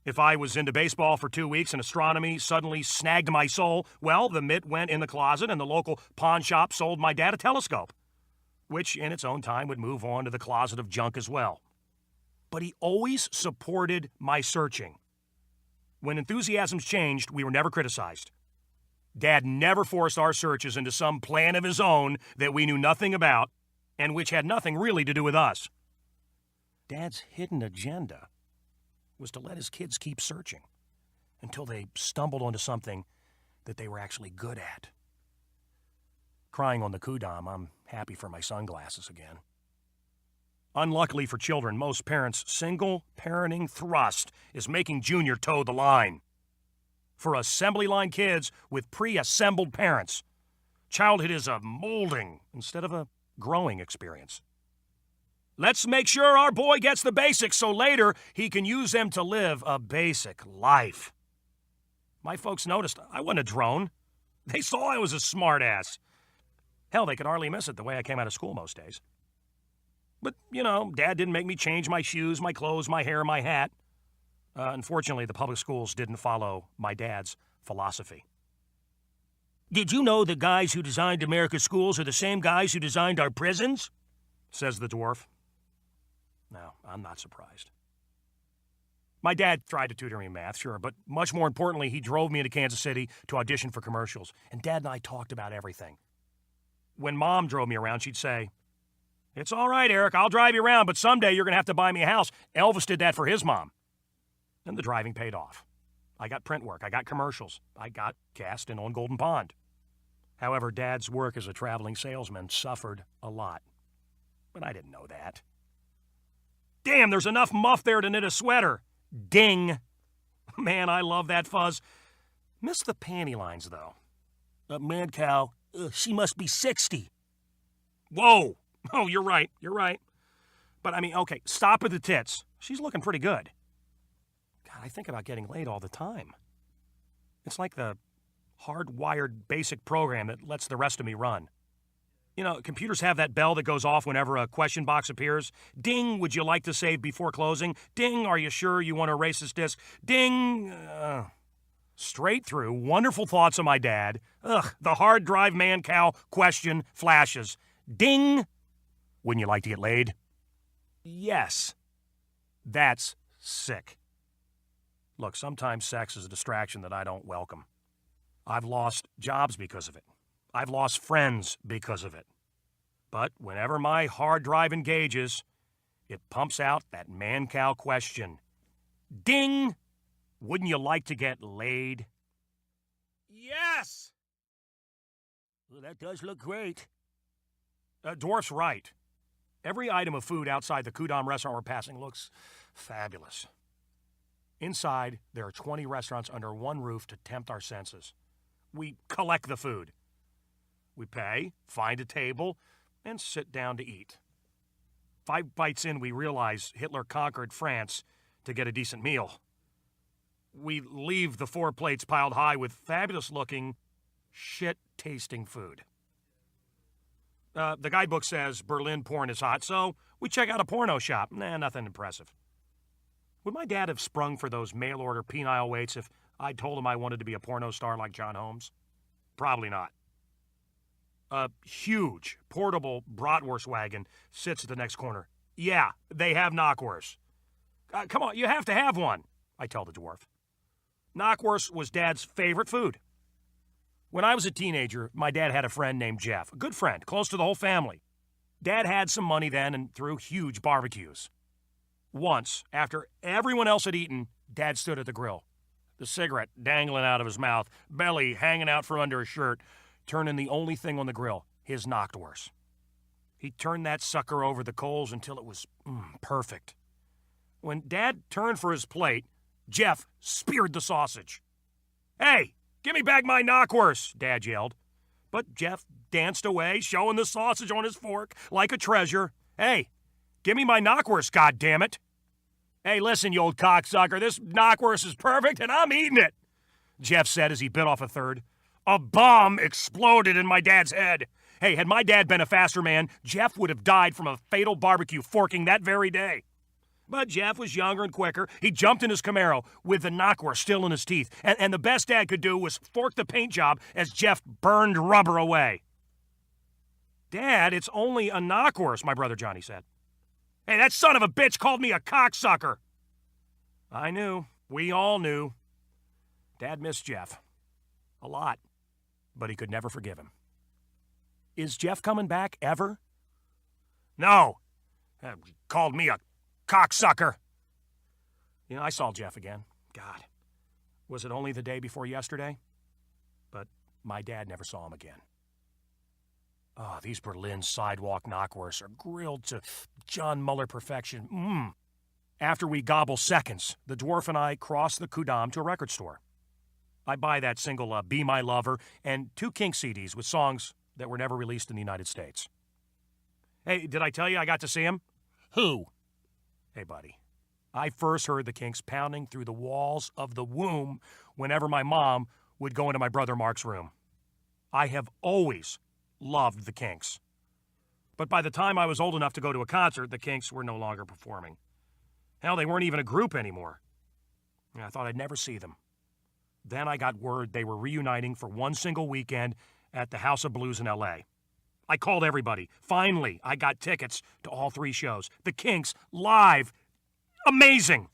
If I was into baseball for 2 weeks and astronomy suddenly snagged my soul, well, the mitt went in the closet and the local pawn shop sold my dad a telescope, which in its own time would move on to the closet of junk as well. But he always supported my searching. When enthusiasms changed, we were never criticized. Dad never forced our searches into some plan of his own that we knew nothing about and which had nothing really to do with us. Dad's hidden agenda was to let his kids keep searching until they stumbled onto something that they were actually good at. Crying on the Kudam, I'm happy for my sunglasses again. Unluckily for children, most parents' single parenting thrust is making Junior toe the line. For assembly line kids with pre-assembled parents, childhood is a molding instead of a growing experience. Let's make sure our boy gets the basics so later he can use them to live a basic life. My folks noticed I wasn't a drone. They saw I was a smartass. Hell, they could hardly miss it the way I came out of school most days. But, Dad didn't make me change my shoes, my clothes, my hair, my hat. Unfortunately, the public schools didn't follow my dad's philosophy. Did you know the guys who designed America's schools are the same guys who designed our prisons? Says the dwarf. No, I'm not surprised. My dad tried to tutor me in math, sure, but much more importantly, he drove me into Kansas City to audition for commercials, and Dad and I talked about everything. When Mom drove me around, she'd say, "It's all right, Eric, I'll drive you around, but someday you're going to have to buy me a house." Elvis did that for his mom. And the driving paid off. I got print work, I got commercials, I got cast in On Golden Pond. However, Dad's work as a traveling salesman suffered a lot. But I didn't know that. Damn, there's enough muff there to knit a sweater. Ding. Man, I love that fuzz. Miss the panty lines, though. Mancow, she must be 60. Whoa. Oh, you're right. But okay, stop with the tits. She's looking pretty good. God, I think about getting laid all the time. It's like the hardwired basic program that lets the rest of me run. Computers have that bell that goes off whenever a question box appears. Ding, would you like to save before closing? Ding, are you sure you want to erase this disk? Ding. Straight through, wonderful thoughts of my dad. The hard drive Mancow question flashes. Ding. Wouldn't you like to get laid? Yes. That's sick. Look, sometimes sex is a distraction that I don't welcome. I've lost jobs because of it. I've lost friends because of it. But whenever my hard drive engages, it pumps out that Mancow question. Ding! Wouldn't you like to get laid? Yes! Well, that does look great. Dwarf's right. Every item of food outside the Kudam restaurant we're passing looks fabulous. Inside, there are 20 restaurants under one roof to tempt our senses. We collect the food. We pay, find a table, and sit down to eat. 5 bites in, we realize Hitler conquered France to get a decent meal. We leave the 4 plates piled high with fabulous-looking, shit-tasting food. The guidebook says Berlin porn is hot, so we check out a porno shop. Nothing impressive. Would my dad have sprung for those mail-order penile weights if I'd told him I wanted to be a porno star like John Holmes? Probably not. A huge, portable bratwurst wagon sits at the next corner. Yeah, they have knockwurst. Come on, you have to have one, I tell the dwarf. Knockwurst was Dad's favorite food. When I was a teenager, my dad had a friend named Jeff, a good friend, close to the whole family. Dad had some money then and threw huge barbecues. Once, after everyone else had eaten, Dad stood at the grill, the cigarette dangling out of his mouth, belly hanging out from under his shirt, turning the only thing on the grill, his knockwurst. He turned that sucker over the coals until it was perfect. When Dad turned for his plate, Jeff speared the sausage. "Hey, give me back my knockwurst," Dad yelled. But Jeff danced away, showing the sausage on his fork like a treasure. "Hey, give me my knockwurst, goddammit." "Hey, listen, you old cocksucker, this knockwurst is perfect and I'm eating it," Jeff said as he bit off a third. A bomb exploded in my dad's head. Hey, had my dad been a faster man, Jeff would have died from a fatal barbecue forking that very day. But Jeff was younger and quicker. He jumped in his Camaro with the knockwurst still in his teeth. And the best Dad could do was fork the paint job as Jeff burned rubber away. "Dad, it's only a knockwurst," my brother Johnny said. "Hey, that son of a bitch called me a cocksucker." I knew. We all knew. Dad missed Jeff. A lot. But he could never forgive him. Is Jeff coming back ever? No. He called me a cocksucker. I saw Jeff again. God, was it only the day before yesterday? But my dad never saw him again. Oh, these Berlin sidewalk knockwursts are grilled to John Muller perfection. After we gobble seconds, the Dwarf and I cross the Kudam to a record store. I buy that single Be My Lover and 2 Kinks CDs with songs that were never released in the United States. Hey, did I tell you I got to see him? Who? Hey, buddy. I first heard the Kinks pounding through the walls of the womb whenever my mom would go into my brother Mark's room. I have always loved the Kinks. But by the time I was old enough to go to a concert, the Kinks were no longer performing. Hell, they weren't even a group anymore. I thought I'd never see them. Then I got word they were reuniting for one single weekend at the House of Blues in L.A. I called everybody. Finally, I got tickets to all 3 shows. The Kinks, live. Amazing.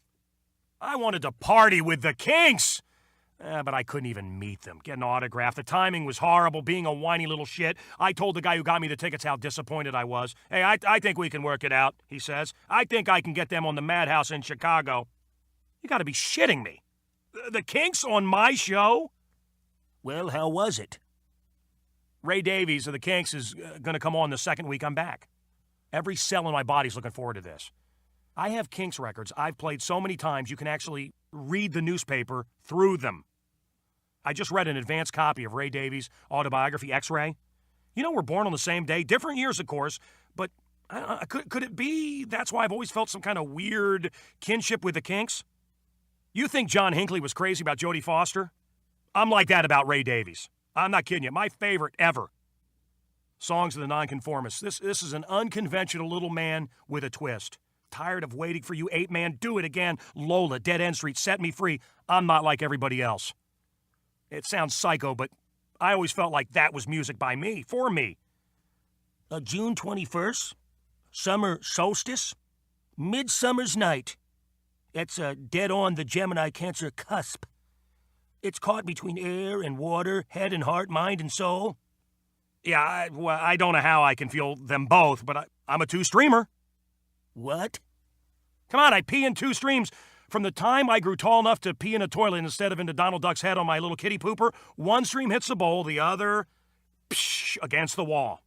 I wanted to party with the Kinks. But I couldn't even meet them, get an autograph. The timing was horrible, being a whiny little shit. I told the guy who got me the tickets how disappointed I was. Hey, I think we can work it out, he says. I think I can get them on the Madhouse in Chicago. You gotta be shitting me. The Kinks on my show? Well, how was it? Ray Davies of the Kinks is gonna come on the second week I'm back. Every cell in my body's looking forward to this. I have Kinks records I've played so many times you can actually read the newspaper through them. I just read an advanced copy of Ray Davies' autobiography, X-Ray. We're born on the same day, different years, of course, but could it be that's why I've always felt some kind of weird kinship with the Kinks? You think John Hinckley was crazy about Jodie Foster? I'm like that about Ray Davies. I'm not kidding you. My favorite ever. Songs of the Nonconformists. This is an unconventional little man with a twist. Tired of waiting for you, 8-man, do it again. Lola, Dead End Street, Set Me Free. I'm not like everybody else. It sounds psycho, but I always felt like that was music by me, for me. June 21st? Summer solstice? Midsummer's Night. It's dead on the Gemini Cancer cusp. It's caught between air and water, head and heart, mind and soul. Yeah, I don't know how I can feel them both, but I'm a 2-streamer. What? Come on, I pee in 2 streams. From the time I grew tall enough to pee in a toilet instead of into Donald Duck's head on my little kitty pooper, one stream hits the bowl, the other, against the wall.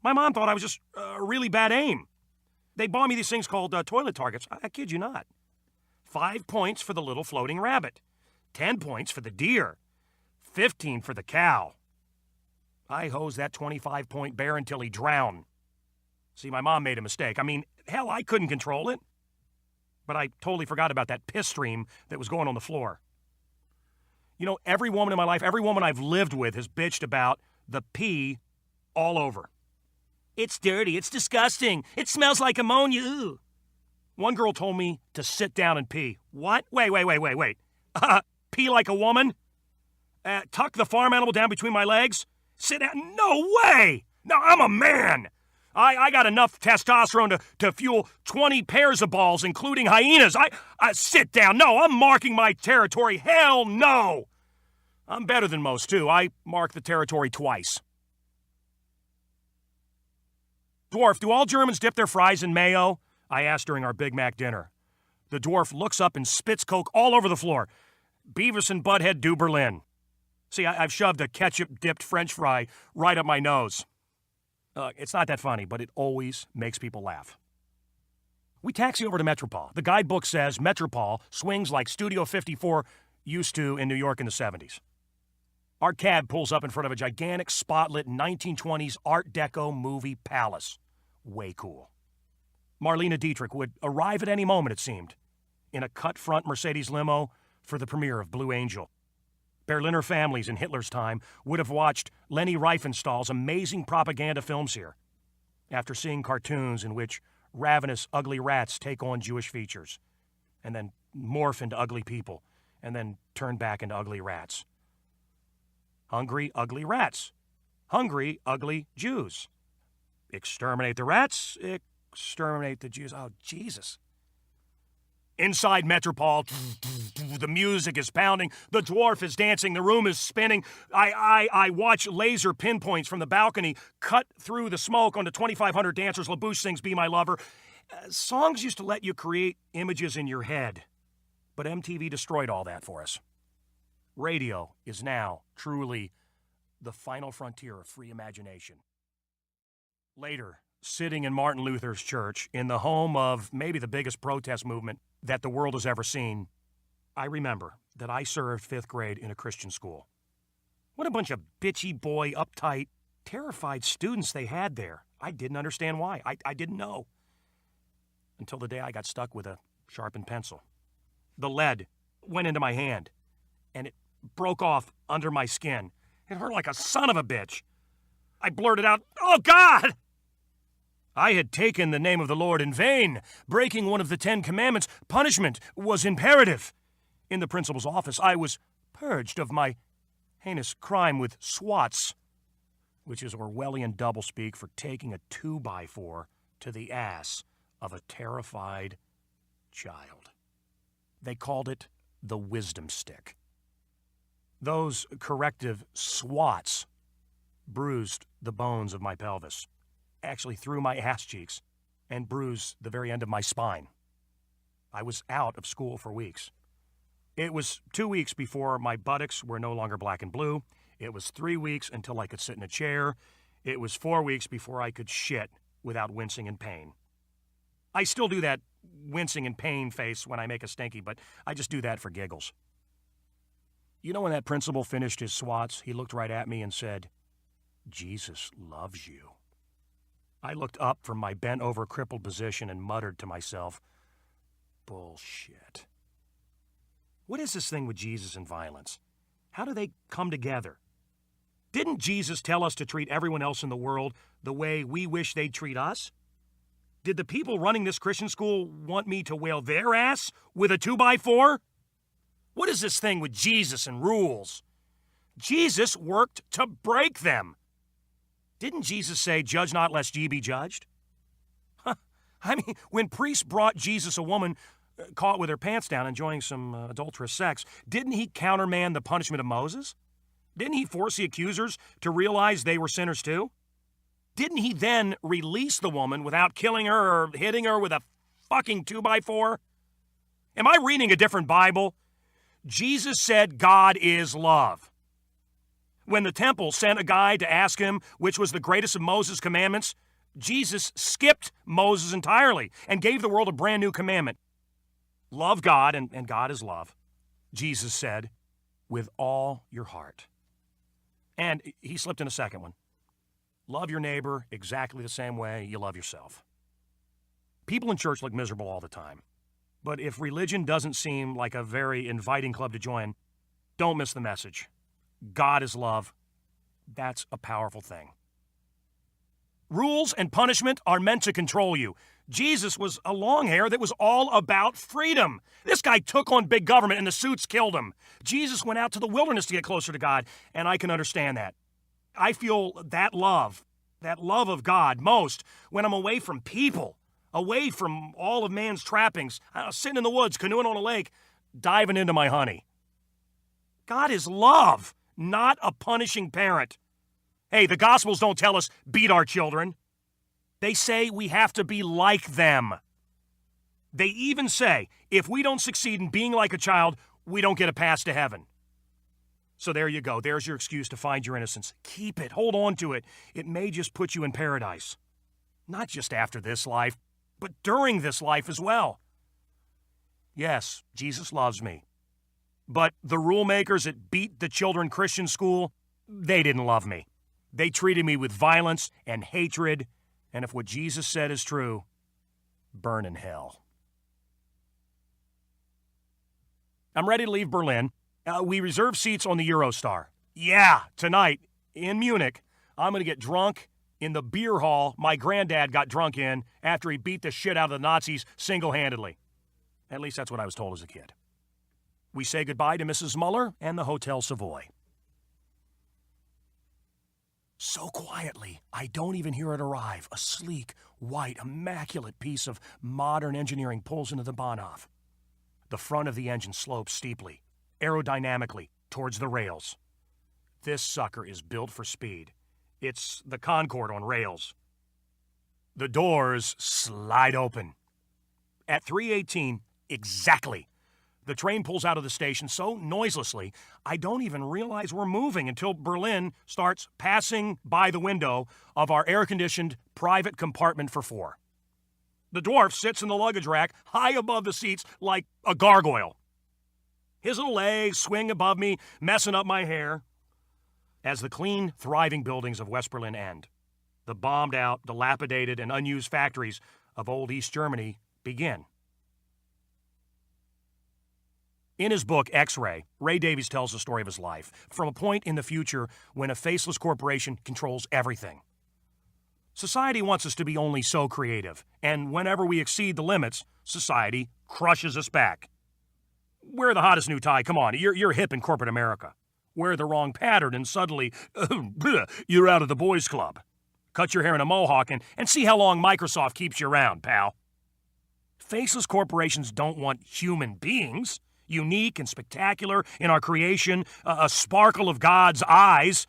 My mom thought I was just really bad aim. They bought me these things called toilet targets. I kid you not. 5 points for the little floating rabbit. 10 points for the deer. 15 for the cow. I hosed that 25-point bear until he drowned. See, my mom made a mistake. I mean, hell, I couldn't control it. But I totally forgot about that piss stream that was going on the floor. Every woman in my life, every woman I've lived with has bitched about the pee all over. It's dirty. It's disgusting. It smells like ammonia. Ooh. One girl told me to sit down and pee. What? Wait. Pee like a woman? Tuck the farm animal down between my legs? Sit down? No way! No, I'm a man! I got enough testosterone to fuel 20 pairs of balls, including hyenas. I sit down. No, I'm marking my territory. Hell no! I'm better than most, too. I mark the territory twice. Dwarf, do all Germans dip their fries in mayo? I asked during our Big Mac dinner. The Dwarf looks up and spits Coke all over the floor. Beavis and Butthead do Berlin. See, I've shoved a ketchup-dipped French fry right up my nose. It's not that funny, but it always makes people laugh. We taxi over to Metropole. The guidebook says Metropole swings like Studio 54 used to in New York in the 70s. Our cab pulls up in front of a gigantic spotlit 1920s Art Deco movie palace. Way cool. Marlena Dietrich would arrive at any moment, it seemed, in a cut-front Mercedes limo for the premiere of Blue Angel. Berliner families in Hitler's time would have watched Leni Riefenstahl's amazing propaganda films here, after seeing cartoons in which ravenous, ugly rats take on Jewish features, and then morph into ugly people, and then turn back into ugly rats. Hungry, ugly rats. Hungry, ugly Jews. Exterminate the rats, exterminate the Jews. Oh, Jesus. Inside Metropole, the music is pounding, the Dwarf is dancing, the room is spinning. I watch laser pinpoints from the balcony cut through the smoke onto 2,500 dancers. LaBouche sings Be My Lover. Songs used to let you create images in your head. But MTV destroyed all that for us. Radio is now truly the final frontier of free imagination. Later, sitting in Martin Luther's church, in the home of maybe the biggest protest movement that the world has ever seen, I remember that I served fifth grade in a Christian school. What a bunch of bitchy boy, uptight, terrified students they had there. I didn't understand why. I didn't know. Until the day I got stuck with a sharpened pencil. The lead went into my hand, and it broke off under my skin. It hurt like a son of a bitch. I blurted out, "Oh, God!" I had taken the name of the Lord in vain. Breaking one of the 10 Commandments, punishment was imperative. In the principal's office, I was purged of my heinous crime with swats, which is Orwellian doublespeak for taking a 2x4 to the ass of a terrified child. They called it the wisdom stick. Those corrective swats bruised the bones of my pelvis, actually through my ass cheeks, and bruised the very end of my spine. I was out of school for weeks. It was 2 weeks before my buttocks were no longer black and blue. It was 3 weeks until I could sit in a chair. It was 4 weeks before I could shit without wincing in pain. I still do that wincing in pain face when I make a stinky, but I just do that for giggles. You know, when that principal finished his swats, he looked right at me and said, "Jesus loves you." I looked up from my bent-over, crippled position and muttered to myself, "Bullshit." What is this thing with Jesus and violence? How do they come together? Didn't Jesus tell us to treat everyone else in the world the way we wish they'd treat us? Did the people running this Christian school want me to whale their ass with a 2x4? What is this thing with Jesus and rules? Jesus worked to break them. Didn't Jesus say, "Judge not, lest ye be judged"? I mean, when priests brought Jesus a woman caught with her pants down enjoying some adulterous sex, didn't he countermand the punishment of Moses? Didn't he force the accusers to realize they were sinners too? Didn't he then release the woman without killing her or hitting her with a fucking 2x4? Am I reading a different Bible? Jesus said God is love. When the temple sent a guy to ask him which was the greatest of Moses' commandments, Jesus skipped Moses entirely and gave the world a brand new commandment. Love God, and God is love, Jesus said, with all your heart. And he slipped in a second one. Love your neighbor exactly the same way you love yourself. People in church look miserable all the time. But if religion doesn't seem like a very inviting club to join, don't miss the message. God is love. That's a powerful thing. Rules and punishment are meant to control you. Jesus was a long hair that was all about freedom. This guy took on big government and the suits killed him. Jesus went out to the wilderness to get closer to God, and I can understand that. I feel that love of God most when I'm away from people, away from all of man's trappings, sitting in the woods, canoeing on a lake, diving into my honey. God is love, not a punishing parent. Hey, the Gospels don't tell us beat our children. They say we have to be like them. They even say if we don't succeed in being like a child, we don't get a pass to heaven. So there you go. There's your excuse to find your innocence. Keep it. Hold on to it. It may just put you in paradise. Not just after this life, but during this life as well. Yes, Jesus loves me. But the rule makers that beat the children Christian school, they didn't love me. They treated me with violence and hatred, and if what Jesus said is true, burn in hell. I'm ready to leave Berlin. We reserved seats on the Eurostar. Yeah, tonight in Munich, I'm going to get drunk in the beer hall my granddad got drunk in after he beat the shit out of the Nazis single-handedly. At least that's what I was told as a kid. We say goodbye to Mrs. Muller and the Hotel Savoy. So quietly, I don't even hear it arrive. A sleek, white, immaculate piece of modern engineering pulls into the Bahnhof. The front of the engine slopes steeply, aerodynamically, towards the rails. This sucker is built for speed. It's the Concorde on rails. The doors slide open. At 3:18, exactly, The train pulls out of the station so noiselessly, I don't even realize we're moving until Berlin starts passing by the window of our air-conditioned private compartment for four. The dwarf sits in the luggage rack high above the seats like a gargoyle. His little legs swing above me, messing up my hair. As the clean, thriving buildings of West Berlin end, the bombed-out, dilapidated, and unused factories of old East Germany begin. In his book, X-Ray, Ray Davies tells the story of his life, from a point in the future when a faceless corporation controls everything. Society wants us to be only so creative, and whenever we exceed the limits, society crushes us back. Wear the hottest new tie, come on, you're hip in corporate America. Wear the wrong pattern and suddenly, you're out of the boys' club. Cut your hair in a mohawk and see how long Microsoft keeps you around, pal. Faceless corporations don't want human beings, unique and spectacular in our creation, a sparkle of God's eyes.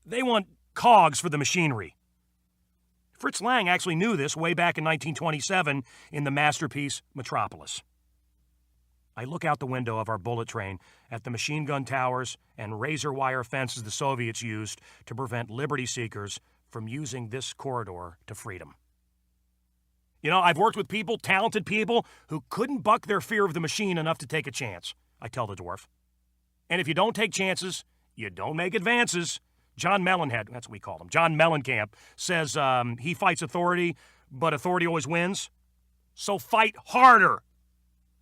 They want cogs for the machinery. Fritz Lang actually knew this way back in 1927 in the masterpiece Metropolis. I look out the window of our bullet train at the machine gun towers and razor wire fences the Soviets used to prevent liberty seekers from using this corridor to freedom. You know, I've worked with people, talented people, who couldn't buck their fear of the machine enough to take a chance, I tell the dwarf. And if you don't take chances, you don't make advances. John Mellencamp, that's what we call him, John Mellencamp, says he fights authority, but authority always wins. So fight harder.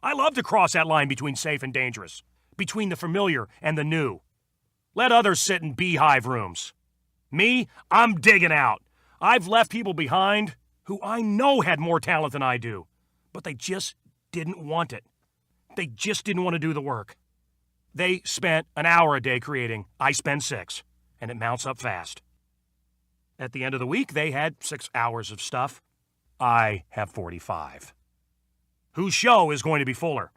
I love to cross that line between safe and dangerous, between the familiar and the new. Let others sit in beehive rooms. Me, I'm digging out. I've left people behind who I know had more talent than I do, but they just didn't want it. They just didn't want to do the work. They spent an hour a day creating, I spend 6, and it mounts up fast. At the end of the week, they had 6 hours of stuff. I have 45. Whose show is going to be fuller?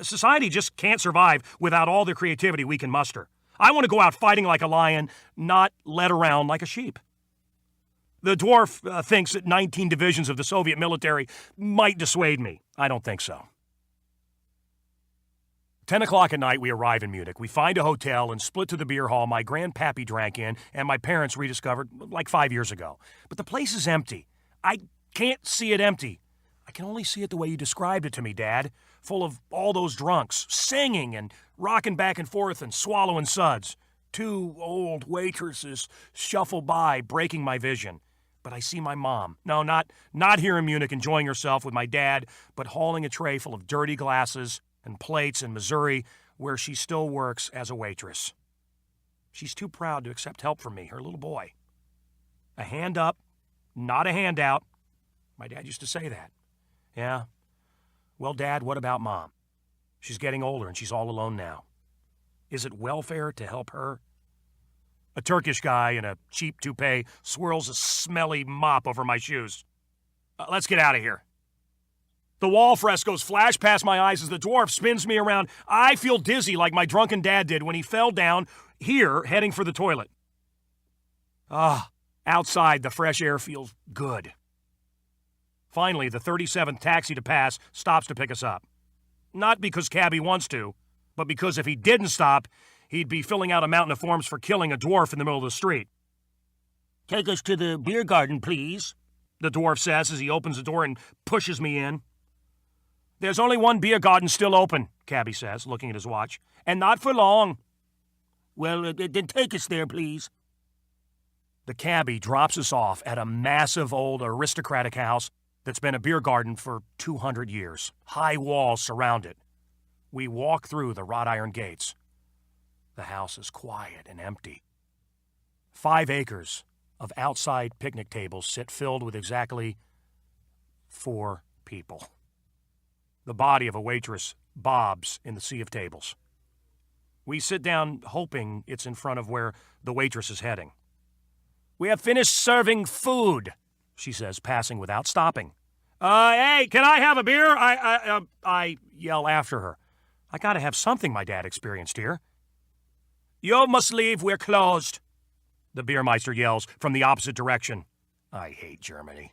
Society just can't survive without all the creativity we can muster. I want to go out fighting like a lion, not led around like a sheep. The dwarf thinks that 19 divisions of the Soviet military might dissuade me. I don't think so. 10 o'clock at night, we arrive in Munich. We find a hotel and split to the beer hall my grandpappy drank in and my parents rediscovered like 5 years ago. But the place is empty. I can't see it empty. I can only see it the way you described it to me, Dad, full of all those drunks, singing and rocking back and forth and swallowing suds. 2 old waitresses shuffle by, breaking my vision. But I see my mom. No, not here in Munich enjoying herself with my dad, but hauling a tray full of dirty glasses and plates in Missouri, where she still works as a waitress. She's too proud to accept help from me, her little boy. A hand up, not a handout. My dad used to say that. Yeah. Well, Dad, what about Mom? She's getting older and she's all alone now. Is it welfare to help her? A Turkish guy in a cheap toupee swirls a smelly mop over my shoes. Let's get out of here. The wall frescoes flash past my eyes as the dwarf spins me around. I feel dizzy like my drunken dad did when he fell down here heading for the toilet. Outside the fresh air feels good. Finally, the 37th taxi to pass stops to pick us up. Not because Cabby wants to, but because if he didn't stop, he'd be filling out a mountain of forms for killing a dwarf in the middle of the street. Take us to the beer garden, please, the dwarf says as he opens the door and pushes me in. There's only one beer garden still open, Cabby says, looking at his watch, and not for long. Well, then take us there, please. The cabbie drops us off at a massive old aristocratic house that's been a beer garden for 200 years. High walls surround it. We walk through the wrought iron gates. The house is quiet and empty. 5 acres of outside picnic tables sit filled with exactly 4 people. The body of a waitress bobs in the sea of tables. We sit down hoping it's in front of where the waitress is heading. We have finished serving food, she says, passing without stopping. Hey, can I have a beer? I yell after her. I gotta have something my dad experienced here. You must leave, we're closed, the beermeister yells from the opposite direction. I hate Germany.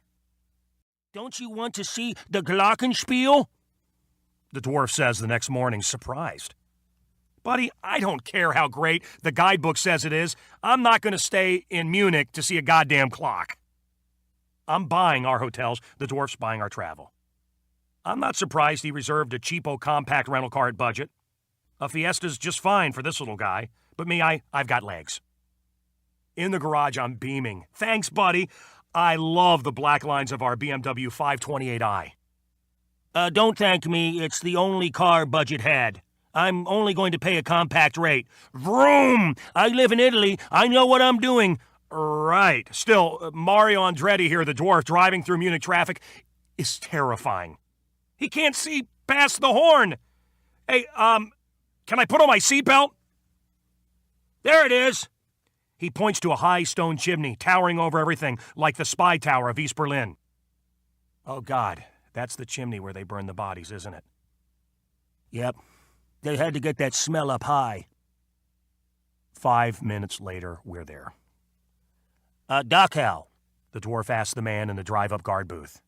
Don't you want to see the Glockenspiel? the dwarf says the next morning, surprised. Buddy, I don't care how great the guidebook says it is. I'm not going to stay in Munich to see a goddamn clock. I'm buying our hotels. The dwarf's buying our travel. I'm not surprised he reserved a cheapo compact rental car at budget. A Fiesta's just fine for this little guy, but me, I've got legs. In the garage, I'm beaming. Thanks, buddy. I love the black lines of our BMW 528i. Don't thank me. It's the only car budget had. I'm only going to pay a compact rate. Vroom! I live in Italy. I know what I'm doing. Right. Still, Mario Andretti here, the dwarf, driving through Munich traffic, is terrifying. He can't see past the horn. Hey, can I put on my seatbelt? There it is. He points to a high stone chimney towering over everything, like the spy tower of East Berlin. Oh, God, that's the chimney where they burn the bodies, isn't it? Yep. They had to get that smell up high. 5 minutes later, we're there. Dachau, the dwarf asks the man in the drive-up guard booth.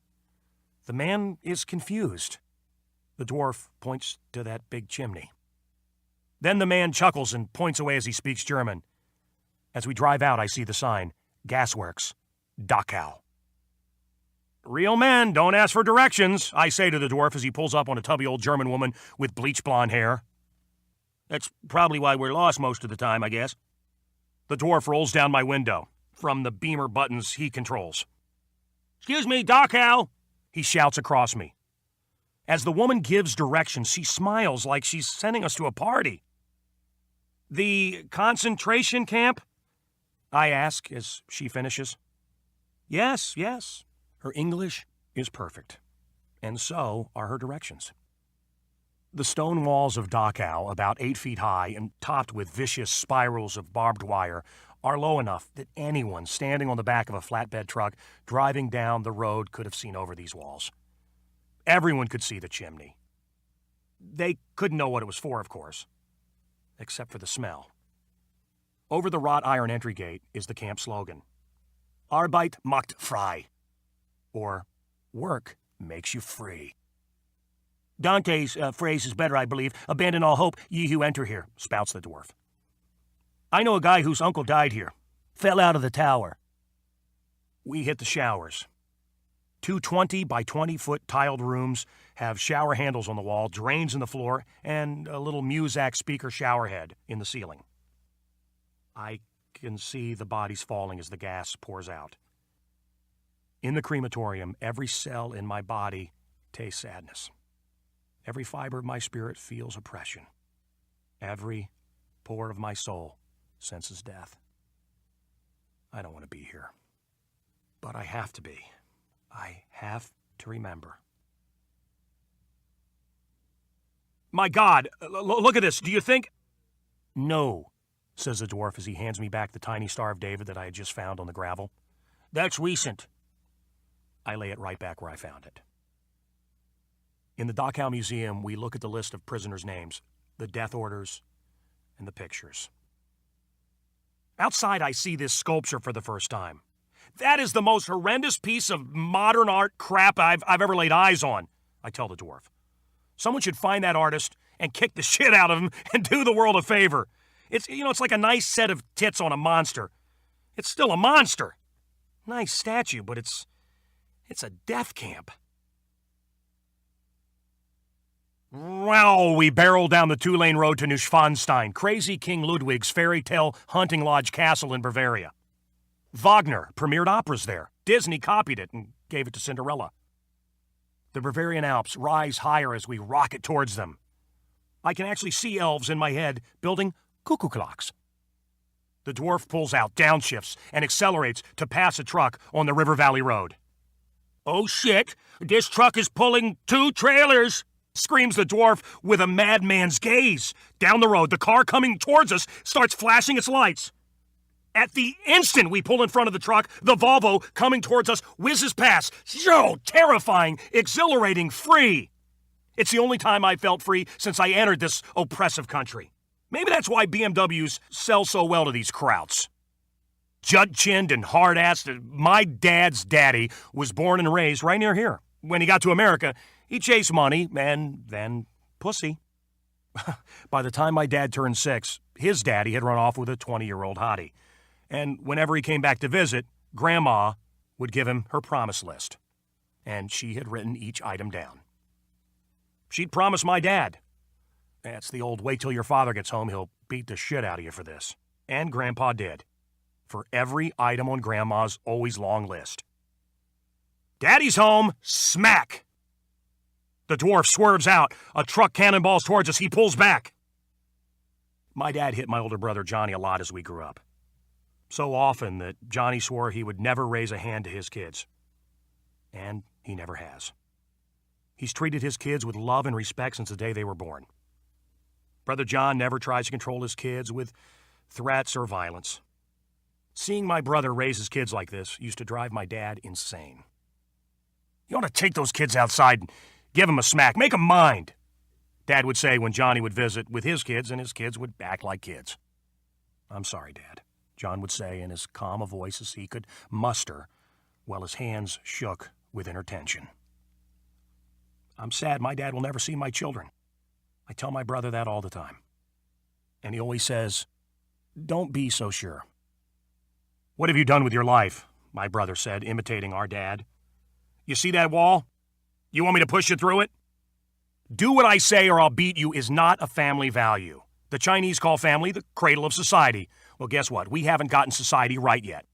The man is confused. The dwarf points to that big chimney. Then the man chuckles and points away as he speaks German. As we drive out, I see the sign, Gasworks, Dachau. Real men don't ask for directions, I say to the dwarf as he pulls up on a tubby old German woman with bleach blonde hair. That's probably why we're lost most of the time, I guess. The dwarf rolls down my window from the beamer buttons he controls. Excuse me, Dachau, he shouts across me. As the woman gives directions, she smiles like she's sending us to a party. The concentration camp? I ask as she finishes. Yes, yes. Her English is perfect, and so are her directions. The stone walls of Dachau, about 8 feet high and topped with vicious spirals of barbed wire, are low enough that anyone standing on the back of a flatbed truck driving down the road could have seen over these walls. Everyone could see the chimney. They couldn't know what it was for, of course, except for the smell. Over the wrought iron entry gate is the camp slogan, Arbeit macht frei, or work makes you free. Dante's phrase is better, I believe. Abandon all hope, ye who enter here, spouts the dwarf. I know a guy whose uncle died here. Fell out of the tower. We hit the showers. 2 20 by 20-foot tiled rooms have shower handles on the wall, drains in the floor, and a little Muzak speaker shower head in the ceiling. I can see the bodies falling as the gas pours out. In the crematorium, every cell in my body tastes sadness. Every fiber of my spirit feels oppression. Every pore of my soul senses death. I don't want to be here, but I have to be. I have to remember. My God, look at this. Do you think... No, says the dwarf as he hands me back the tiny Star of David that I had just found on the gravel. That's recent. I lay it right back where I found it. In the Dachau Museum, we look at the list of prisoners' names, the death orders, and the pictures. Outside, I see this sculpture for the first time. That is the most horrendous piece of modern art crap I've ever laid eyes on, I tell the dwarf. Someone should find that artist and kick the shit out of him and do the world a favor. It's like a nice set of tits on a monster. It's still a monster. Nice statue, but it's a death camp. Well, we barreled down the 2-lane road to Neuschwanstein, crazy King Ludwig's fairy tale hunting lodge castle in Bavaria. Wagner premiered operas there. Disney copied it and gave it to Cinderella. The Bavarian Alps rise higher as we rocket towards them. I can actually see elves in my head building cuckoo clocks. The dwarf pulls out, downshifts, and accelerates to pass a truck on the River Valley Road. Oh shit, this truck is pulling 2 trailers, screams the dwarf with a madman's gaze. Down the road, the car coming towards us starts flashing its lights. At the instant we pull in front of the truck, the Volvo coming towards us whizzes past. So terrifying, exhilarating, free. It's the only time I've felt free since I entered this oppressive country. Maybe that's why BMWs sell so well to these krauts. Jud-chinned and hard-assed, my dad's daddy was born and raised right near here. When he got to America, he chased money and then pussy. By the time my dad turned 6, his daddy had run off with a 20-year-old hottie. And whenever he came back to visit, Grandma would give him her promise list. And she had written each item down. She'd promised my dad. That's the old wait till your father gets home, he'll beat the shit out of you for this. And Grandpa did. For every item on Grandma's always long list. Daddy's home, smack! The dwarf swerves out. A truck cannonballs towards us. He pulls back. My dad hit my older brother Johnny a lot as we grew up. So often that Johnny swore he would never raise a hand to his kids. And he never has. He's treated his kids with love and respect since the day they were born. Brother John never tries to control his kids with threats or violence. Seeing my brother raise his kids like this used to drive my dad insane. You ought to take those kids outside and give them a smack. Make them mind, Dad would say when Johnny would visit with his kids, and his kids would act like kids. I'm sorry, Dad, John would say in as calm a voice as he could muster, while his hands shook with inner tension. I'm sad my dad will never see my children. I tell my brother that all the time. And he always says, don't be so sure. What have you done with your life? My brother said, imitating our dad. You see that wall? You want me to push you through it? Do what I say or I'll beat you is not a family value. The Chinese call family the cradle of society. Well, guess what? We haven't gotten society right yet.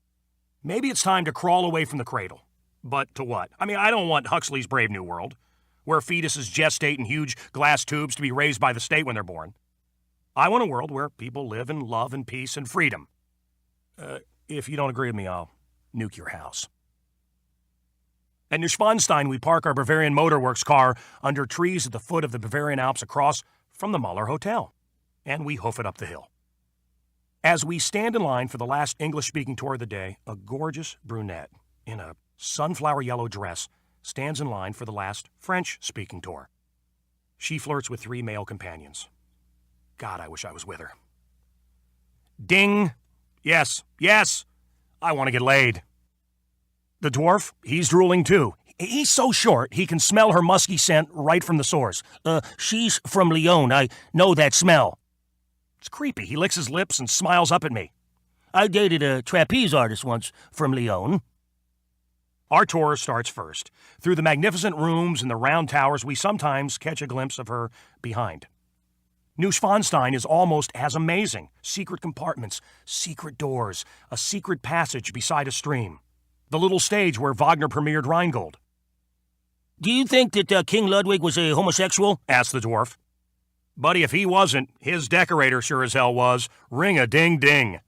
Maybe it's time to crawl away from the cradle. But to what? I mean, I don't want Huxley's Brave New World, where fetuses gestate in huge glass tubes to be raised by the state when they're born. I want a world where people live in love and peace and freedom. If you don't agree with me, I'll nuke your house. At Neuschwanstein, we park our Bavarian Motorworks car under trees at the foot of the Bavarian Alps across from the Muller Hotel, and we hoof it up the hill. As we stand in line for the last English-speaking tour of the day, a gorgeous brunette in a sunflower yellow dress stands in line for the last French-speaking tour. She flirts with 3 male companions. God, I wish I was with her. Ding! Yes, yes! I want to get laid. The dwarf, he's drooling too. He's so short, he can smell her musky scent right from the source. She's from Lyon. I know that smell. It's creepy. He licks his lips and smiles up at me. I dated a trapeze artist once from Lyon. Our tour starts first. Through the magnificent rooms and the round towers, we sometimes catch a glimpse of her behind. Neuschwanstein is almost as amazing. Secret compartments, secret doors, a secret passage beside a stream. The little stage where Wagner premiered Rheingold. Do you think that King Ludwig was a homosexual? Asked the dwarf. Buddy, if he wasn't, his decorator sure as hell was. Ring-a-ding-ding.